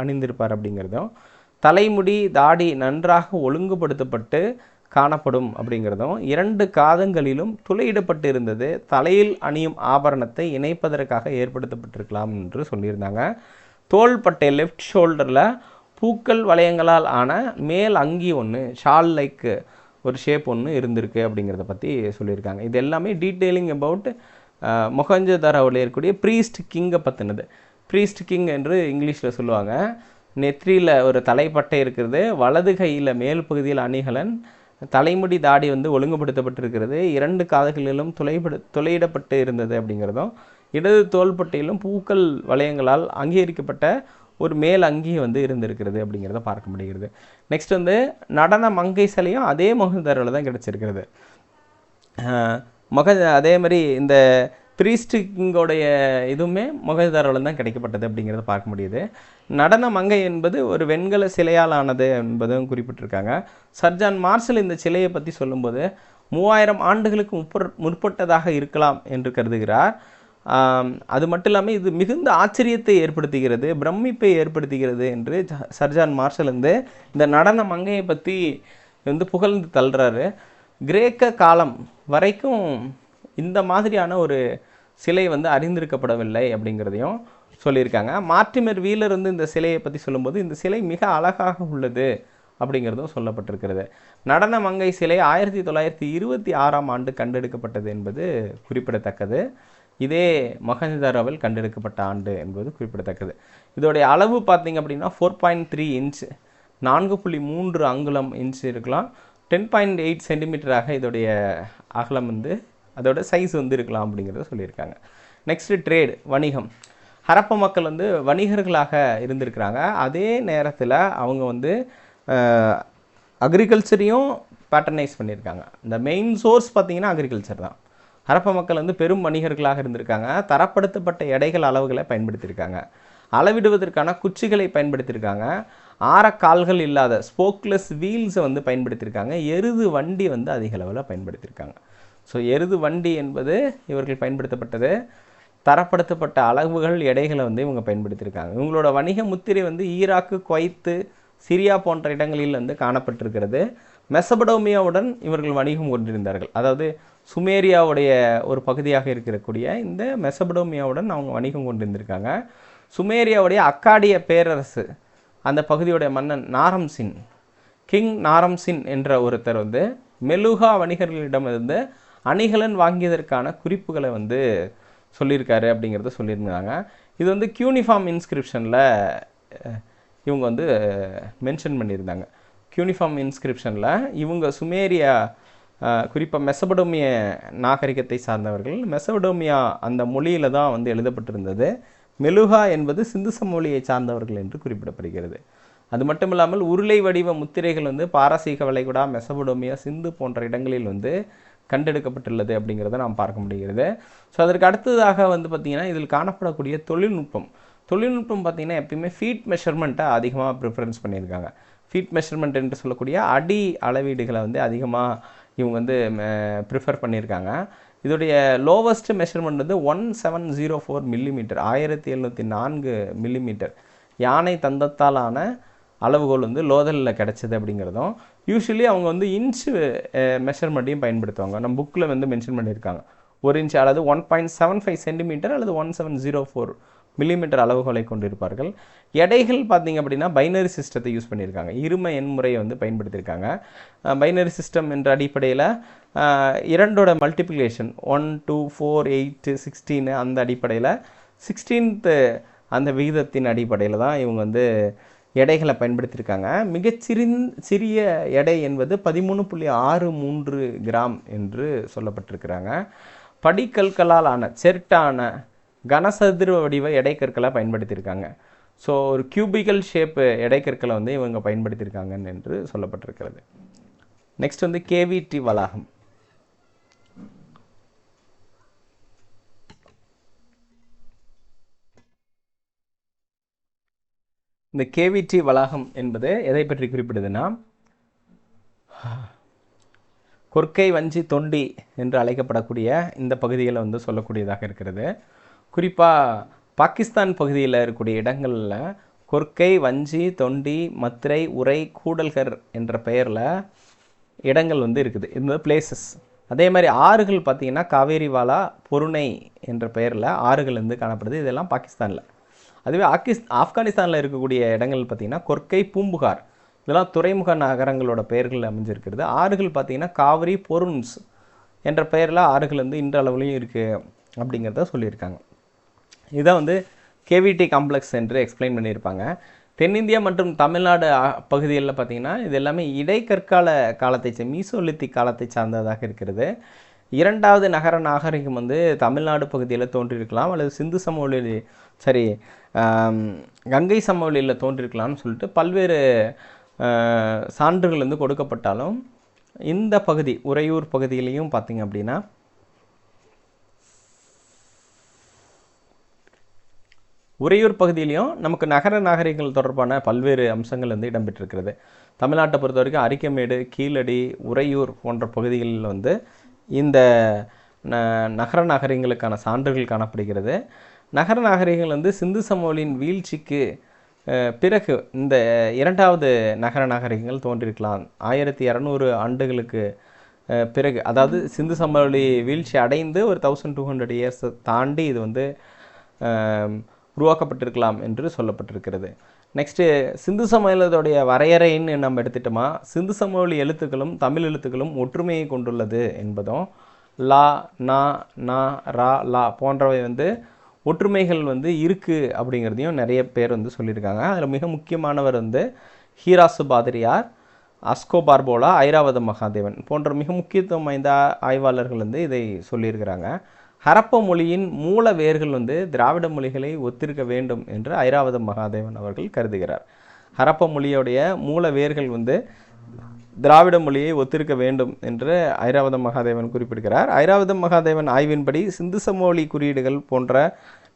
அணிந்திருப்பார் அப்படிங்கிறதும், தலைமுடி தாடி நன்றாக ஒழுங்குபடுத்தப்பட்டு காணப்படும் அப்படிங்கிறதும், 2 காதங்களிலும் துளையிடப்பட்டு இருந்தது தலையில் அணியும் ஆபரணத்தை இணைப்பதற்காக ஏற்படுத்தப்பட்டிருக்கலாம் என்று சொல்லியிருந்தாங்க. தோள்பட்டை லெஃப்ட் ஷோல்டரில் பூக்கள் வளையங்களால் ஆன மேல் அங்கி ஒன்று, ஷால் லைக் ஒரு ஷேப் ஒன்று இருந்திருக்கு அப்படிங்கிறத பற்றி சொல்லியிருக்காங்க. இது எல்லாமே டீட்டெயிலிங் அபவுட் மொஹஞ்சதாரோவில் இருக்கக்கூடிய ப்ரீஸ்ட் கிங்கை பற்றினது. ப்ரீஸ்ட் கிங் என்று இங்கிலீஷில் சொல்லுவாங்க. நெற்றியில் ஒரு தலைப்பட்டை இருக்கிறது, வலது கையில் மேல் பகுதியில் அணிகலன், தலைமுடி தாடி வந்து ஒழுங்குபடுத்தப்பட்டிருக்கிறது, 2 காதுகளிலும் துளையிடப்பட்டு இருந்தது அப்படிங்கிறதும், இடது தோள்பட்டையிலும் பூக்கள் வளையங்களால் அங்கீகரிக்கப்பட்ட ஒரு மேல் அங்கி வந்து இருந்திருக்கிறது அப்படிங்கிறத பார்க்க முடிகிறது. நெக்ஸ்ட் வந்து நடன மங்கை சிலையும் அதே மொஹஞ்சதாரோவில் தான் கிடச்சிருக்கிறது. அதே மாதிரி இந்த ப்ரீஸ்ட் கிங்கோடைய இதுவுமே மொஹஞ்சதாரோவில் தான் கிடைக்கப்பட்டது அப்படிங்கிறத பார்க்க முடியுது. நடன மங்கை என்பது ஒரு வெண்கல சிலையால் ஆனது என்பதும் குறிப்பிட்டிருக்காங்க. சர் ஜான் மார்ஷல் இந்த சிலையை பற்றி சொல்லும்போது 3000 ஆண்டுகளுக்கு முற்பட்டதாக இருக்கலாம் என்று கருதுகிறார். அது மட்டும் இல்லாமல் இது மிகுந்த ஆச்சரியத்தை ஏற்படுத்துகிறது, பிரமிப்பை ஏற்படுத்துகிறது என்று சர் ஜான் மார்ஷல் வந்து இந்த நடன மங்கையை பற்றி வந்து புகழ்ந்து தள்ளுறாரு. கிரேக்க காலம் வரைக்கும் இந்த மாதிரியான ஒரு சிலை வந்து அறிந்திருக்கப்படவில்லை அப்படிங்கிறதையும் சொல்லியிருக்காங்க. மார்டிமர் வீலர் வந்து இந்த சிலையை பற்றி சொல்லும்போது இந்த சிலை மிக அழகாக உள்ளது அப்படிங்கிறதும் சொல்லப்பட்டிருக்கிறது. நடன மங்கை சிலை 1926ஆம் ஆண்டு கண்டெடுக்கப்பட்டது என்பது குறிப்பிடத்தக்கது. இதே மொஹஞ்சதாரோவில் கண்டெடுக்கப்பட்ட ஆண்டு என்பது குறிப்பிடத்தக்கது. இதோடைய அளவு பார்த்திங்க அப்படின்னா 4.3 இன்ச், 4.3 அங்குலம் இன்ச் இருக்கலாம், 10.8 சென்டிமீட்டராக இதோடைய அகலம் வந்து அதோட சைஸ் வந்து இருக்கலாம் அப்படிங்கிறத சொல்லியிருக்காங்க. நெக்ஸ்ட்டு ட்ரேட், வணிகம். ஹரப்பா மக்கள் வந்து வணிகர்களாக இருந்திருக்கிறாங்க. அதே நேரத்தில் அவங்க வந்து அக்ரிகல்ச்சரையும் பேட்டர்னைஸ் பண்ணியிருக்காங்க. இந்த மெயின் சோர்ஸ் பார்த்திங்கன்னா அக்ரிகல்ச்சர் தான். ஹரப்பா மக்கள் வந்து பெரும் வணிகர்களாக இருந்திருக்காங்க. தரப்படுத்தப்பட்ட எடைகள் அளவுகளை பயன்படுத்தியிருக்காங்க. அளவிடுவதற்கான குச்சிகளை பயன்படுத்தியிருக்காங்க. ஆரக்கால்கள் இல்லாத ஸ்போக்லெஸ் வீல்ஸை வந்து பயன்படுத்தியிருக்காங்க. எருது வண்டி வந்து அதிக அளவில் பயன்படுத்தியிருக்காங்க. ஸோ எருது வண்டி என்பது இவர்கள் பயன்படுத்தப்பட்டது. தரப்படுத்தப்பட்ட அளவுகள் எடைகளை வந்து இவங்க பயன்படுத்தியிருக்காங்க. இவங்களோட வணிக முத்திரை வந்து ஈராக்கு, குவைத்து, சிரியா போன்ற இடங்களில் வந்து காணப்பட்டிருக்கிறது. மெசபடோமியாவுடன் இவர்கள் வணிகம் கொண்டிருந்தார்கள். அதாவது சுமேரியாவுடைய ஒரு பகுதியாக இருக்கக்கூடிய இந்த மெசபடோமியாவுடன் அவங்க வணிகம் கொண்டிருந்திருக்காங்க. சுமேரியாவுடைய அக்காடிய பேரரசு அந்த பகுதியுடைய மன்னன் நாரம்சின், கிங் நாரம்சின் என்ற ஒருத்தர் வந்து மெலுகா வணிகர்களிடமிருந்து அணிகலன் வாங்கியதற்கான குறிப்புகளை வந்து சொல்லியிருக்காரு அப்படிங்கிறத சொல்லியிருந்தாங்க. இது வந்து கியூனிஃபார்ம் இன்ஸ்கிரிப்ஷனில் இவங்க வந்து மென்ஷன் பண்ணியிருந்தாங்க. கியூனிஃபார்ம் இன்ஸ்கிரிப்ஷனில் இவங்க சுமேரியா, குறிப்பாக மெசபடோமிய நாகரிகத்தை சார்ந்தவர்கள், மெசபடோமியா அந்த மொழியில் தான் வந்து எழுதப்பட்டிருந்தது. மெலுகா என்பது சிந்து சமவெளியை சார்ந்தவர்கள் என்று குறிப்பிடப்படுகிறது. அது மட்டும் இல்லாமல் உருளை வடிவ முத்திரைகள் வந்து பாரசீக வளைகுடா, மெசபடோமியா, சிந்து போன்ற இடங்களில் வந்து கண்டெடுக்கப்பட்டுள்ளது அப்படிங்கிறத நாம் பார்க்க முடிகிறது. ஸோ அதற்கு அடுத்ததாக வந்து பார்த்திங்கன்னா இதில் காணப்படக்கூடிய தொழில்நுட்பம் பார்த்திங்கன்னா எப்பயுமே ஃபீட் மெஷர்மெண்ட்டை அதிகமாக ப்ரிஃபரன்ஸ் பண்ணியிருக்காங்க. ஃபீட் மெஷர்மெண்ட் என்று சொல்லக்கூடிய அடி அளவீடுகளை வந்து அதிகமாக இவங்க வந்து ப்ரிஃபர் பண்ணியிருக்காங்க. இதோடைய லோவஸ்ட் மெஷர்மெண்ட் வந்து 1704 மில்லிமீட்டர், 1704 மில்லிமீட்டர் யானை தந்தத்தாலான அளவுகோல் வந்து லோதலில் கிடச்சிது அப்படிங்கிறதும். யூஸ்வலி அவங்க வந்து இன்ச்சு மெஷர்மெண்ட்டையும் பயன்படுத்துவாங்க. நம்ம புக்கில் வந்து மென்ஷன் பண்ணியிருக்காங்க. 1 இன்ச் அல்லது 1.75 சென்டிமீட்டர் அல்லது 1704 மில்லிமீட்டர் அளவுகோலை கொண்டிருப்பார்கள். எடைகள் பார்த்திங்க அப்படின்னா பைனரி சிஸ்டத்தை யூஸ் பண்ணியிருக்காங்க. இரும எண்முறையை வந்து பயன்படுத்தியிருக்காங்க. பைனரி சிஸ்டம் என்ற அடிப்படையில் 2ஓட மல்டிப்ளிகேஷன் 1, 2, 4, 8, 16 அந்த அடிப்படையில் 16th அந்த விகிதத்தின் அடிப்படையில் தான் இவங்க வந்து எடைகளை பயன்படுத்தியிருக்காங்க. சிறிய எடை என்பது 13.63 கிராம் என்று சொல்லப்பட்டிருக்கிறாங்க. படிக்கற்களால் ஆன செர்ட்டான கனசதுர வடிவ எடைக்கற்களை பயன்படுத்தியிருக்காங்க. ஸோ ஒரு கியூபிக்கல் ஷேப்பு எடைக்கற்களை வந்து இவங்க பயன்படுத்தியிருக்காங்கன்னு என்று சொல்லப்பட்டிருக்கிறது. நெக்ஸ்ட் வந்து கேவிடி வளாகம். இந்த கேவிடி வளாகம் என்பது எதை பற்றி குறிப்பிடுதுன்னா, கொர்க்கை, வஞ்சி, தொண்டி என்று அழைக்கப்படக்கூடிய இந்த பகுதிகளை வந்து சொல்லக்கூடியதாக இருக்கிறது. குறிப்பாக பாகிஸ்தான் பகுதியில் இருக்கக்கூடிய இடங்களில் கொர்க்கை, வஞ்சி, தொண்டி, மத்ரை, உரை, கூடல்கர் என்ற பெயரில் இடங்கள் வந்து இருக்குது. இந்த பிளேசஸ். அதே மாதிரி ஆறுகள் பார்த்திங்கன்னா காவேரிவாலா, பொருணை என்ற பெயரில் ஆறுகள் வந்து காணப்படுது. இதெல்லாம் பாகிஸ்தானில். அதுவே ஆப்கானிஸ்தானில் இருக்கக்கூடிய இடங்கள் பார்த்திங்கன்னா கொர்க்கை, பூம்புகார். இதெல்லாம் துறைமுக நகரங்களோட பெயர்கள் அமைஞ்சிருக்கிறது. ஆறுகள் பார்த்திங்கன்னா காவிரி, பொருன்ஸ் என்ற பெயரில் ஆறுகள் வந்து இன்றளவுலையும் இருக்குது அப்படிங்கிறத சொல்லியிருக்காங்க. இதான் வந்து கேவிடி காம்ப்ளெக்ஸ் என்று எக்ஸ்பிளைன் பண்ணியிருப்பாங்க. தென்னிந்தியா மற்றும் தமிழ்நாடு பகுதிகளில் பார்த்திங்கன்னா இது எல்லாமே இடைக்கற்கால காலத்தை மீசோலித்திக் காலத்தை சார்ந்ததாக இருக்கிறது. இரண்டாவது நகர நாகரிகம் வந்து தமிழ்நாடு பகுதியில் தோன்றியிருக்கலாம் அல்லது சிந்து சமவெளி கங்கை சமவெளியில் தோன்றியிருக்கலாம்னு சொல்லிட்டு பல்வேறு சான்றுகள் வந்து கொடுக்கப்பட்டாலும் இந்த பகுதி உறையூர் பகுதியிலையும் பார்த்திங்க அப்படின்னா உறையூர் பகுதியிலையும் நமக்கு நகர நாகரிகங்கள் தொடர்பான பல்வேறு அம்சங்கள் வந்து இடம்பெற்றிருக்கிறது. தமிழ்நாட்டை பொறுத்த வரைக்கும் அரிக்கமேடு, கீழடி, உறையூர் போன்ற பகுதிகளில் வந்து இந்த நகர நாகரிகங்களுக்கான சான்றுகள் காணப்படுகிறது. நகர நாகரிகங்கள் வந்து சிந்து சமவெளியின் வீழ்ச்சிக்கு பிறகு இந்த இரண்டாவது நகர நாகரிகங்கள் தோன்றியிருக்கலாம். 1200 ஆண்டுகளுக்கு பிறகு, அதாவது சிந்து சமவெளி வீழ்ச்சி அடைந்து ஒரு 1200 இயர்ஸை தாண்டி இது வந்து உருவாக்கப்பட்டிருக்கலாம் என்று சொல்லப்பட்டிருக்கிறது. நெக்ஸ்ட்டு சிந்து சமவெளியோடைய வரையறைன்னு நம்ம எடுத்துட்டோமா, சிந்து சமவெளி எழுத்துக்களும் தமிழ் எழுத்துக்களும் ஒற்றுமையை கொண்டுள்ளது என்பதும், லா, நா, நா, ரா, லா போன்றவை வந்து ஒற்றுமைகள் வந்து இருக்குது அப்படிங்கிறதையும் நிறைய பேர் வந்து சொல்லியிருக்காங்க. அதில் மிக முக்கியமானவர் வந்து ஹீராசு பாதிரியார், அஸ்கோ பார்போலா, ஐராவத மகாதேவன் போன்ற மிக முக்கியத்துவம் வாய்ந்த ஆய்வாளர்கள் வந்து இதை சொல்லியிருக்கிறாங்க. ஹரப்ப மொழியின் மூல வேர்கள் வந்து திராவிட மொழிகளை ஒத்திருக்க வேண்டும் என்று ஐராவத மகாதேவன் அவர்கள் கருதுகிறார். ஹரப்ப மொழியோடைய மூல வேர்கள் வந்து திராவிட மொழியை ஒத்திருக்க வேண்டும் என்று ஐராவத மகாதேவன் குறிப்பிடுகிறார். ஐராவத மகாதேவன் ஆய்வின்படி சிந்து சமவெளி குறியீடுகள் போன்ற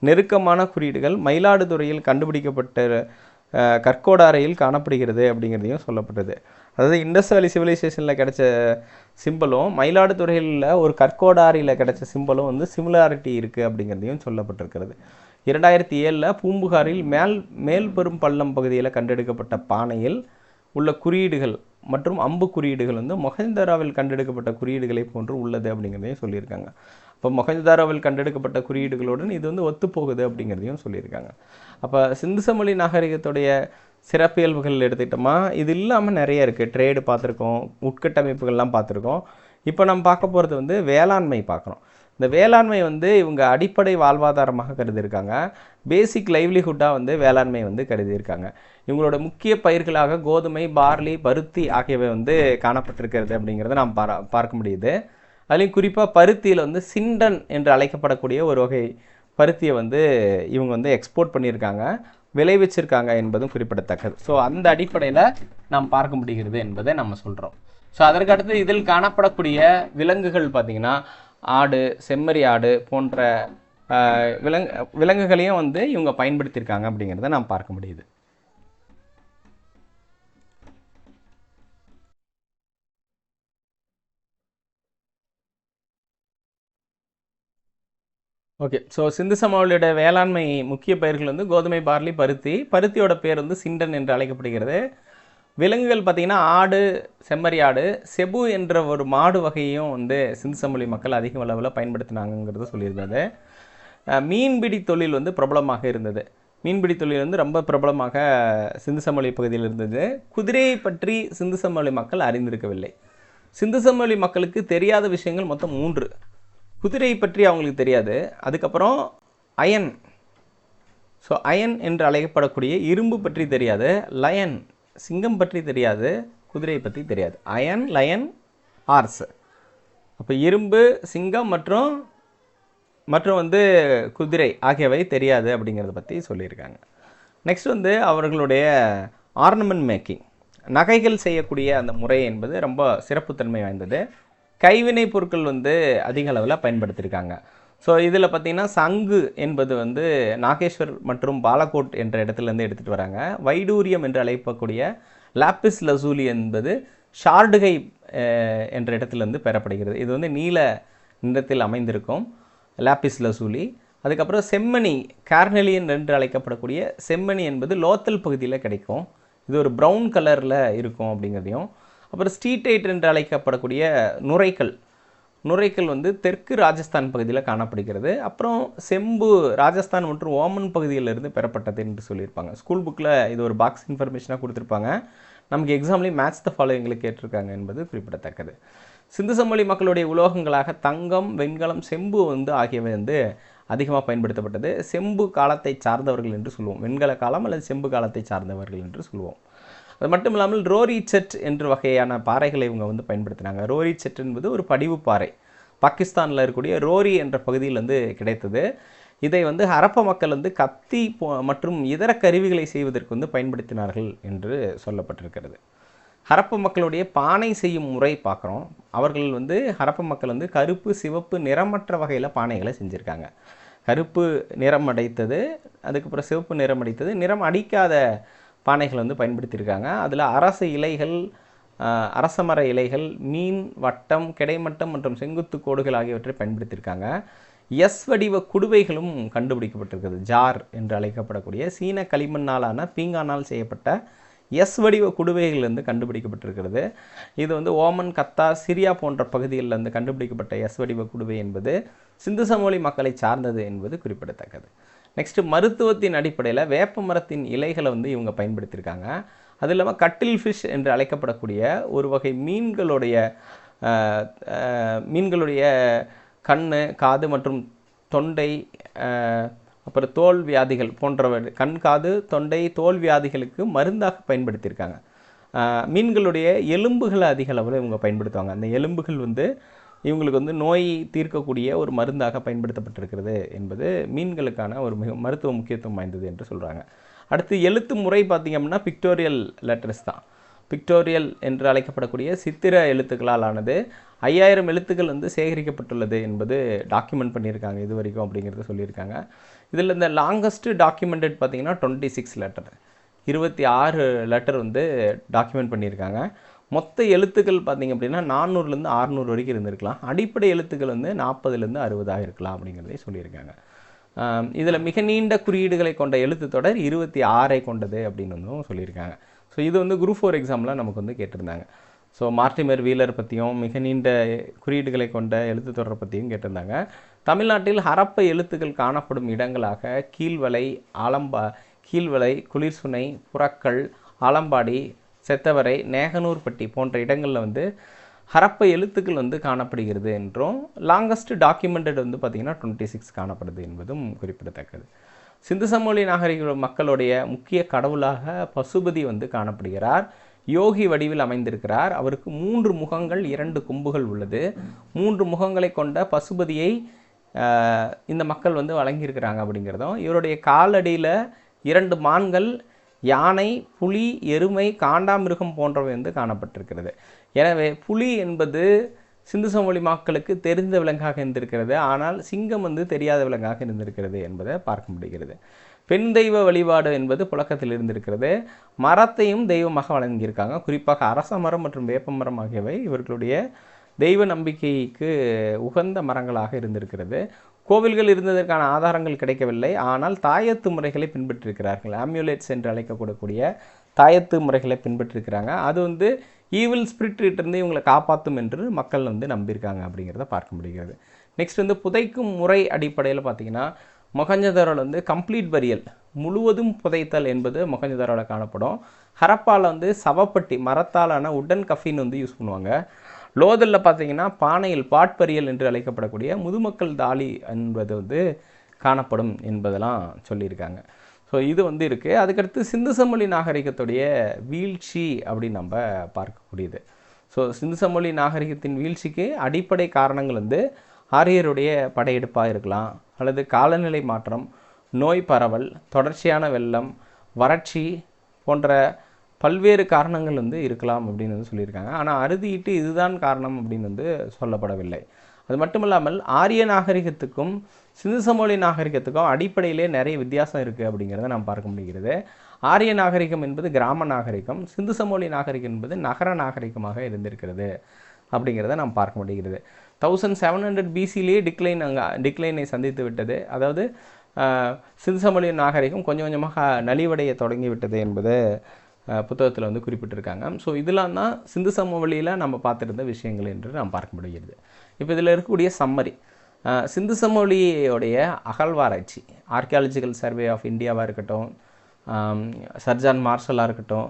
நெருக்கமான குறியீடுகள் மயிலாடுதுறையில் கண்டுபிடிக்கப்பட்ட கற்கோடாரையில் காணப்படுகிறது அப்படிங்கிறதையும் சொல்லப்பட்டது. அதாவது இண்டஸ் வேலி சிவிலைசேஷனில் கிடைச்ச சிம்பிளும் மயிலாடுதுறையில் ஒரு கற்கோடாரியில் கிடைச்ச சிம்பிளும் வந்து சிமிலாரிட்டி இருக்குது அப்படிங்கிறதையும் சொல்லப்பட்டிருக்கிறது. 2007 பூம்புகாரில் மேல்பெரும் பள்ளம் பகுதியில் கண்டெடுக்கப்பட்ட பானையில் உள்ள குறியீடுகள் மற்றும் அம்பு குறியீடுகள் வந்து மொஹஞ்சதாரோவில் கண்டெடுக்கப்பட்ட குறியீடுகளை போன்று உள்ளது அப்படிங்கிறதையும் சொல்லியிருக்காங்க. அப்போ மொஹஞ்சதாரோவில் கண்டெடுக்கப்பட்ட குறியீடுகளுடன் இது வந்து ஒத்துப்போகுது அப்படிங்கிறதையும் சொல்லியிருக்காங்க. அப்போ சிந்து சமவெளி நாகரிகத்துடைய சிறப்பியல்புகள் எடுத்துக்கிட்டோமா, இது இல்லாமல் நிறைய இருக்குது. ட்ரேடு பார்த்துருக்கோம், உட்கட்டமைப்புகள்லாம் பார்த்துருக்கோம். இப்போ நம்ம பார்க்க போகிறது வந்து வேளாண்மை பார்க்குறோம். இந்த வேளாண்மை வந்து இவங்க அடிப்படை வாழ்வாதாரமாக கருதியிருக்காங்க. பேசிக் லைவ்லிஹுட்டாக வந்து வேளாண்மை வந்து கருதியிருக்காங்க. இவங்களோட முக்கிய பயிர்களாக கோதுமை, பார்லி, பருத்தி ஆகியவை வந்து காணப்பட்டிருக்கிறது அப்படிங்கிறத நாம் பார்க்க முடியுது. அதுலேயும் குறிப்பாக பருத்தியில் வந்து சிண்டன் என்று அழைக்கப்படக்கூடிய ஒரு வகை பருத்தியை வந்து இவங்க வந்து எக்ஸ்போர்ட் பண்ணியிருக்காங்க, விளைவிச்சிருக்காங்க என்பதும் குறிப்பிடத்தக்கது. ஸோ அந்த அடிப்படையில் நாம் பார்க்க முடிகிறது என்பதை நம்ம சொல்கிறோம். ஸோ அதற்கடுத்து இதில் காணப்படக்கூடிய விலங்குகள் பார்த்திங்கன்னா ஆடு, செம்மறி ஆடு போன்ற விலங்குகளையும் வந்து இவங்க பயன்படுத்தியிருக்காங்க அப்படிங்கிறத நாம் பார்க்க முடியுது. ஓகே, ஸோ சிந்து சமவெளியோட வேளாண்மை முக்கிய பயிர்கள் வந்து கோதுமை, பார்லி, பருத்தி. பருத்தியோட பேர் வந்து சிண்டன் என்று அழைக்கப்படுகிறது. விலங்குகள் பார்த்திங்கன்னா ஆடு, செம்மறி ஆடு, செபு என்ற ஒரு மாடு வகையும் வந்து சிந்து சமவெளி மக்கள் அதிக அளவில் பயன்படுத்தினாங்கிறத சொல்லியிருந்தது. மீன்பிடி தொழில் வந்து பிரபலமாக இருந்தது. மீன்பிடி தொழில் வந்து ரொம்ப பிரபலமாக சிந்து சமவெளி பகுதியில் இருந்தது. குதிரையை பற்றி சிந்து சமவெளி மக்கள் அறிந்திருக்கவில்லை. சிந்து சமவெளி மக்களுக்கு தெரியாத விஷயங்கள் மொத்தம் 3. குதிரையை பற்றி அவங்களுக்கு தெரியாது. அதுக்கப்புறம் அயன், ஸோ அயன் என்று அழைக்கப்படக்கூடிய இரும்பு பற்றி தெரியாது. லயன், சிங்கம் பற்றி தெரியாது. குதிரையை பற்றி தெரியாது. Iron, lion, horse. அப்போ இரும்பு, சிங்கம் மற்றும் வந்து குதிரை ஆகியவை தெரியாது அப்படிங்கிறத பற்றி சொல்லியிருக்காங்க. நெக்ஸ்ட் வந்து அவர்களுடைய ஆர்னமெண்ட் மேக்கிங், நகைகள் செய்யக்கூடிய அந்த முறை என்பது ரொம்ப சிறப்புத்தன்மை வாய்ந்தது. கைவினை பொருட்கள் வந்து அதிக அளவில் பயன்படுத்தியிருக்காங்க. ஸோ இதில் பார்த்திங்கன்னா சங்கு என்பது வந்து நாகேஸ்வர் மற்றும் பாலக்கோட் என்ற இடத்துலேருந்து எடுத்துகிட்டு வராங்க. வைடூரியம் என்று அழைக்கக்கூடிய லாப்பிஸ் லசூலி என்பது ஷார்டுகை என்ற இடத்துலேருந்து பெறப்படுகிறது. இது வந்து நீல நிறத்தில் அமைந்திருக்கும் லாப்பிஸ் லசூலி. அதுக்கப்புறம் செம்மணி, கார்னெலியன் என்று அழைக்கப்படக்கூடிய செம்மணி என்பது லோத்தல் பகுதியில் கிடைக்கும். இது ஒரு ப்ரௌன் கலரில் இருக்கும் அப்படிங்கிறதையும். அப்புறம் ஸ்ட்ரீட்டைட் என்று அழைக்கப்படக்கூடிய நுரைக்கல் வந்து தெற்கு ராஜஸ்தான் பகுதியில் காணப்படுகிறது. அப்புறம் செம்பு ராஜஸ்தான் மற்றும் ஓமன் பகுதியிலிருந்து பெறப்பட்டது என்று சொல்லியிருப்பாங்க. ஸ்கூல் புக்கில் இது ஒரு பாக்ஸ் இன்ஃபர்மேஷனாக கொடுத்துருப்பாங்க. நமக்கு எக்ஸாம்லேயும் மேட்ச் த ஃபாலோவிங்களை கேட்டிருக்காங்க என்பது குறிப்பிடத்தக்கது. சிந்து சமவெளி மக்களுடைய உலோகங்களாக தங்கம், வெண்கலம், செம்பு ஆகியவை அதிகமாக பயன்படுத்தப்பட்டது. செம்பு காலத்தை சார்ந்தவர்கள் என்று சொல்லுவோம். வெண்கல காலம் அல்லது செம்பு காலத்தை சார்ந்தவர்கள் என்று சொல்லுவோம். அது மட்டும் இல்லாமல் ரோரி செட் என்ற வகையான பாறைகளை இவங்க பயன்படுத்தினாங்க. ரோரி செட் என்பது ஒரு படிவு பாறை. பாகிஸ்தானில் இருக்கக்கூடிய ரோரி என்ற பகுதியில் கிடைத்தது. இதை ஹரப்ப மக்கள் கத்தி மற்றும் இதர கருவிகளை செய்வதற்கு பயன்படுத்தினார்கள் என்று சொல்லப்பட்டிருக்கிறது. ஹரப்ப மக்களுடைய பானை செய்யும் முறை பார்க்குறோம். அவர்கள் ஹரப்ப மக்கள் கருப்பு, சிவப்பு, நிறமற்ற வகையில் பானைகளை செஞ்சுருக்காங்க. கருப்பு நிறம் அடைத்தது, அதுக்கப்புறம் சிவப்பு நிறம் அடித்தது, நிறம் அடிக்காத பானைகள் பயன்படுத்தியிருக்காங்க. அதில் அரச இலைகள், அரசமர இலைகள், மீன் வட்டம், கிடைமட்டம் மற்றும் செங்குத்து கோடுகள் ஆகியவற்றை பயன்படுத்தியிருக்காங்க. எஸ் வடிவ குடுவைகளும் கண்டுபிடிக்கப்பட்டிருக்கிறது. ஜார் என்று அழைக்கப்படக்கூடிய சீன களிமண்ணாலான பீங்கானால் செய்யப்பட்ட எஸ் வடிவ குடுவைகள் கண்டுபிடிக்கப்பட்டிருக்கிறது. இது ஓமன், கத்தார், சிரியா போன்ற பகுதிகளில் கண்டுபிடிக்கப்பட்ட எஸ் வடிவ குடுவை என்பது சிந்து சமவெளி மக்களை சார்ந்தது என்பது குறிப்பிடத்தக்கது. நெக்ஸ்ட்டு மருத்துவத்தின் அடிப்படையில் வேப்ப மரத்தின் இலைகளை இவங்க பயன்படுத்தியிருக்காங்க. அது இல்லாமல் கட்டில் ஃபிஷ் என்று அழைக்கப்படக்கூடிய ஒரு வகை மீன்களுடைய கண், காது மற்றும் தொண்டை, அப்புறம் தோல் வியாதிகள் போன்றவை, கண், காது, தொண்டை, தோல் வியாதிகளுக்கு மருந்தாக பயன்படுத்தியிருக்காங்க. மீன்களுடைய எலும்புகளை அதிக அளவில் இவங்க பயன்படுத்துவாங்க. அந்த எலும்புகள் இவங்களுக்கு நோய் தீர்க்கக்கூடிய ஒரு மருந்தாக பயன்படுத்தப்பட்டிருக்கிறது என்பது மீன்களுக்கான ஒரு மிக மருத்துவ முக்கியத்துவம் வாய்ந்தது என்று சொல்கிறாங்க. அடுத்து எழுத்து முறை பார்த்திங்க அப்படின்னா பிக்டோரியல் லெட்டர்ஸ் தான். பிக்டோரியல் என்று அழைக்கப்படக்கூடிய சித்திர எழுத்துக்களால் ஆனது. 5000 எழுத்துக்கள் சேகரிக்கப்பட்டுள்ளது என்பது டாக்குமெண்ட் பண்ணியிருக்காங்க இது வரைக்கும் அப்படிங்கிறது சொல்லியிருக்காங்க. இதில் இந்த லாங்கஸ்ட்டு டாக்குமெண்டட் பார்த்திங்கன்னா 26 லெட்டர், 26 லெட்டர் டாக்குமெண்ட் பண்ணியிருக்காங்க. மொத்த எழுத்துக்கள் பார்த்திங்க அப்படின்னா 400லேருந்து 600 வரைக்கும் இருந்திருக்கலாம். அடிப்படை எழுத்துக்கள் 40லேருந்து 60 இருக்கலாம் அப்படிங்கிறதே சொல்லியிருக்காங்க. இதில் மிக நீண்ட குறியீடுகளை கொண்ட எழுத்து தொடர் 26 கொண்டது அப்படின்னு சொல்லியிருக்காங்க. ஸோ இது குரூப் 4 எக்ஸாமில் நமக்கு கேட்டிருந்தாங்க. ஸோ மார்டிமர் வீலர் பற்றியும் மிக நீண்ட குறியீடுகளை கொண்ட எழுத்து தொடரை பற்றியும் கேட்டிருந்தாங்க. தமிழ்நாட்டில் ஹரப்ப எழுத்துக்கள் காணப்படும் இடங்களாக கீழ்வலை, குளிர்சுனை, புறக்கல், ஆலம்பாடி, செத்தவரை, நேகனூர்பட்டி போன்ற இடங்களில் ஹரப்ப எழுத்துக்கள் காணப்படுகிறது என்றும், லாங்கஸ்ட் டாக்குமெண்டட் பார்த்திங்கன்னா 26 காணப்படுது என்பதும் குறிப்பிடத்தக்கது. சிந்து சமவெளி நாகரிக மக்களுடைய முக்கிய கடவுளாக பசுபதி காணப்படுகிறார். யோகி வடிவில் அமைந்திருக்கிறார். அவருக்கு 3 முகங்கள் 2 கொம்புகள் உள்ளது. 3 முகங்களை கொண்ட பசுபதியை இந்த மக்கள் வழங்கியிருக்கிறாங்க அப்படிங்கிறதும், இவருடைய காலடியில் 2 மான்கள், யானை, புலி, எருமை, காண்டாமிருகம் போன்றவை காணப்பட்டிருக்கிறது. எனவே புலி என்பது சிந்து சமவெளி மக்களுக்கு தெரிந்த விலங்காக இருந்திருக்கிறது. ஆனால் சிங்கம் தெரியாத விலங்காக இருந்திருக்கிறது என்பதை பார்க்க முடிகிறது. பெண் தெய்வ வழிபாடு என்பது புழக்கத்தில் இருந்திருக்கிறது. மரத்தையும் தெய்வமாக வழங்கியிருக்காங்க. குறிப்பாக அரச மரம் மற்றும் வேப்ப மரம் ஆகியவை இவர்களுடைய தெய்வ நம்பிக்கைக்கு உகந்த மரங்களாக இருந்திருக்கிறது. கோவில்கள் இருந்ததற்கான ஆதாரங்கள் கிடைக்கவில்லை. ஆனால் தாயத்து முறைகளை பின்பற்றிருக்கிறார்கள். ஆம்யூலேட்ஸ் என்று அழைக்கக்கூடிய தாயத்து முறைகளை பின்பற்றிருக்கிறாங்க. அது ஈவில் ஸ்பிரிட்டிலிருந்து இவங்களை காப்பாற்றும் என்று மக்கள் நம்பியிருக்காங்க அப்படிங்கிறத பார்க்க முடிகிறது. நெக்ஸ்ட் புதைக்கும் முறை அடிப்படையில் பார்த்திங்கன்னா மொஹஞ்சதாரோவில் கம்ப்ளீட் பரியல், முழுவதும் புதைத்தல் என்பது மொஹஞ்சதாரோவில் காணப்படும். ஹரப்பாவில் சவப்பட்டி, மரத்தாலான உடன் கஃபின் யூஸ் பண்ணுவாங்க. லோதலில் பார்த்திங்கன்னா பானையில் பாட்பரியல் என்று அழைக்கப்படக்கூடிய முதுமக்கள் தாலி என்பது காணப்படும் என்பதெல்லாம் சொல்லியிருக்காங்க. ஸோ இது இருக்குது. அதுக்கடுத்து சிந்து சமவெளி நாகரிகத்துடைய வீழ்ச்சி அப்படின்னு நம்ம பார்க்கக்கூடியது. ஸோ சிந்து சமவெளி நாகரிகத்தின் வீழ்ச்சிக்கு அடிப்படை காரணங்கள் ஆரியருடைய படையெடுப்பாக இருக்கலாம், அல்லது காலநிலை மாற்றம், நோய் பரவல், தொடர்ச்சியான வெள்ளம், வறட்சி போன்ற பல்வேறு காரணங்கள் இருக்கலாம் அப்படின்னு சொல்லியிருக்காங்க. ஆனால் அறுதியிட்டு இதுதான் காரணம் அப்படின்னு சொல்லப்படவில்லை. அது மட்டும் இல்லாமல் ஆரிய நாகரிகத்துக்கும் சிந்து சமவெளி நாகரிகத்துக்கும் அடிப்படையிலே நிறைய வித்தியாசம் இருக்குது அப்படிங்கிறத நாம் பார்க்க முடிகிறது. ஆரிய நாகரிகம் என்பது கிராம நாகரிகம், சிந்து சமவெளி நாகரிகம் என்பது நகர நாகரிகமாக இருந்திருக்கிறது அப்படிங்கிறத நாம் பார்க்க முடிகிறது. 1700 BCலேயே டிக்ளைனை சந்தித்து விட்டது. அதாவது சிந்து சமவெளி நாகரிகம் கொஞ்சம் கொஞ்சமாக நலிவடைய தொடங்கிவிட்டது என்பது புத்தகத்தில் குறிப்பிட்டிருக்காங்க. ஸோ இதெல்லாம் தான் சிந்து சமவெளியில் நம்ம பார்த்துருந்த விஷயங்கள் என்று நாம் பார்க்க முடிகிறது. இப்போ இதில் இருக்கக்கூடிய சம்மரி, சிந்து சமவெளியோடைய அகழ்வாராய்ச்சி, ஆர்கியாலஜிக்கல் சர்வே ஆஃப் இந்தியாவாக இருக்கட்டும், சர்ஜான் மார்ஷலாக இருக்கட்டும்,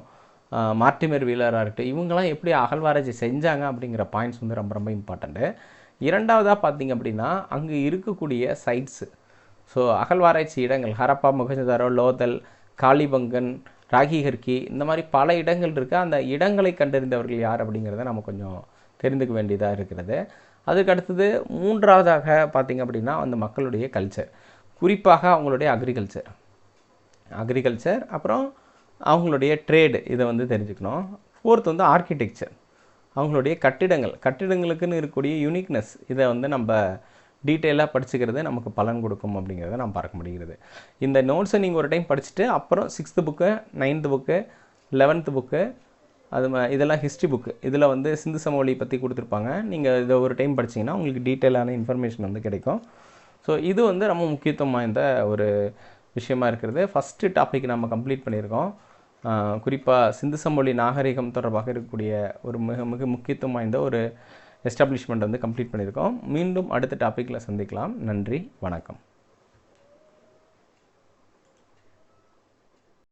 மார்ட்டிமர் வீலராக இருக்கட்டும், இவங்கெல்லாம் எப்படி அகழ்வாராய்ச்சி செஞ்சாங்க அப்படிங்கிற பாயிண்ட்ஸ் வந்து ரொம்ப ரொம்ப இம்பார்ட்டண்ட்டு. இரண்டாவதாக பார்த்திங்க அப்படின்னா அங்கே இருக்கக்கூடிய சைட்ஸு. ஸோ அகழ்வாராய்ச்சி இடங்கள் ஹரப்பா, மொஹஞ்சதாரோ, லோதல், காளிபங்கன், ராகிகர்கி, இந்த மாதிரி பல இடங்கள் இருக்குது. அந்த இடங்களை கண்டறிந்தவர்கள் யார் அப்படிங்கிறத நம்ம கொஞ்சம் தெரிந்துக்க வேண்டியதாக இருக்கிறது. அதுக்கு அடுத்தது மூன்றாவதாக பார்த்திங்க அப்படின்னா அந்த மக்களுடைய கல்ச்சர், குறிப்பாக அவங்களுடைய அக்ரிகல்ச்சர் அப்புறம் அவங்களுடைய ட்ரேடு, இதை வந்து தெரிஞ்சுக்கணும். ஃபோர்த் வந்து ஆர்கிடெக்சர், அவங்களுடைய கட்டிடங்களுக்குன்னு இருக்கக்கூடிய யூனிக்னஸ், இதை வந்து நம்ம டீட்டெயிலாக படிச்சுக்கிறது நமக்கு பலன் கொடுக்கும் அப்படிங்கிறத நம்ம பார்க்க முடிகிறது. இந்த நோட்ஸை நீங்கள் ஒரு டைம் படிச்சுட்டு அப்புறம் 6th book, 9th book, 11th book, இதெல்லாம் ஹிஸ்ட்ரி புக்கு, இதில் வந்து சிந்து சமவெளி பற்றி கொடுத்துருப்பாங்க. நீங்கள் இதை ஒரு டைம் படிச்சிங்கன்னா உங்களுக்கு டீட்டெயிலான இன்ஃபர்மேஷன் வந்து கிடைக்கும். ஸோ இது வந்து ரொம்ப முக்கியத்துவம் வாய்ந்த ஒரு விஷயமா இருக்கிறது. ஃபஸ்ட்டு டாபிக் நம்ம கம்ப்ளீட் பண்ணியிருக்கோம். குறிப்பாக சிந்து சமவெளி நாகரிகம் தொடர்பாக இருக்கக்கூடிய ஒரு மிக முக்கியத்துவம் வாய்ந்த ஒரு எஸ்டாப்ளிஷ்மெண்ட் வந்து கம்ப்ளீட் பண்ணியிருக்கோம். மீண்டும் அடுத்த டாப்பிக்கில் சந்திக்கலாம். நன்றி, வணக்கம்.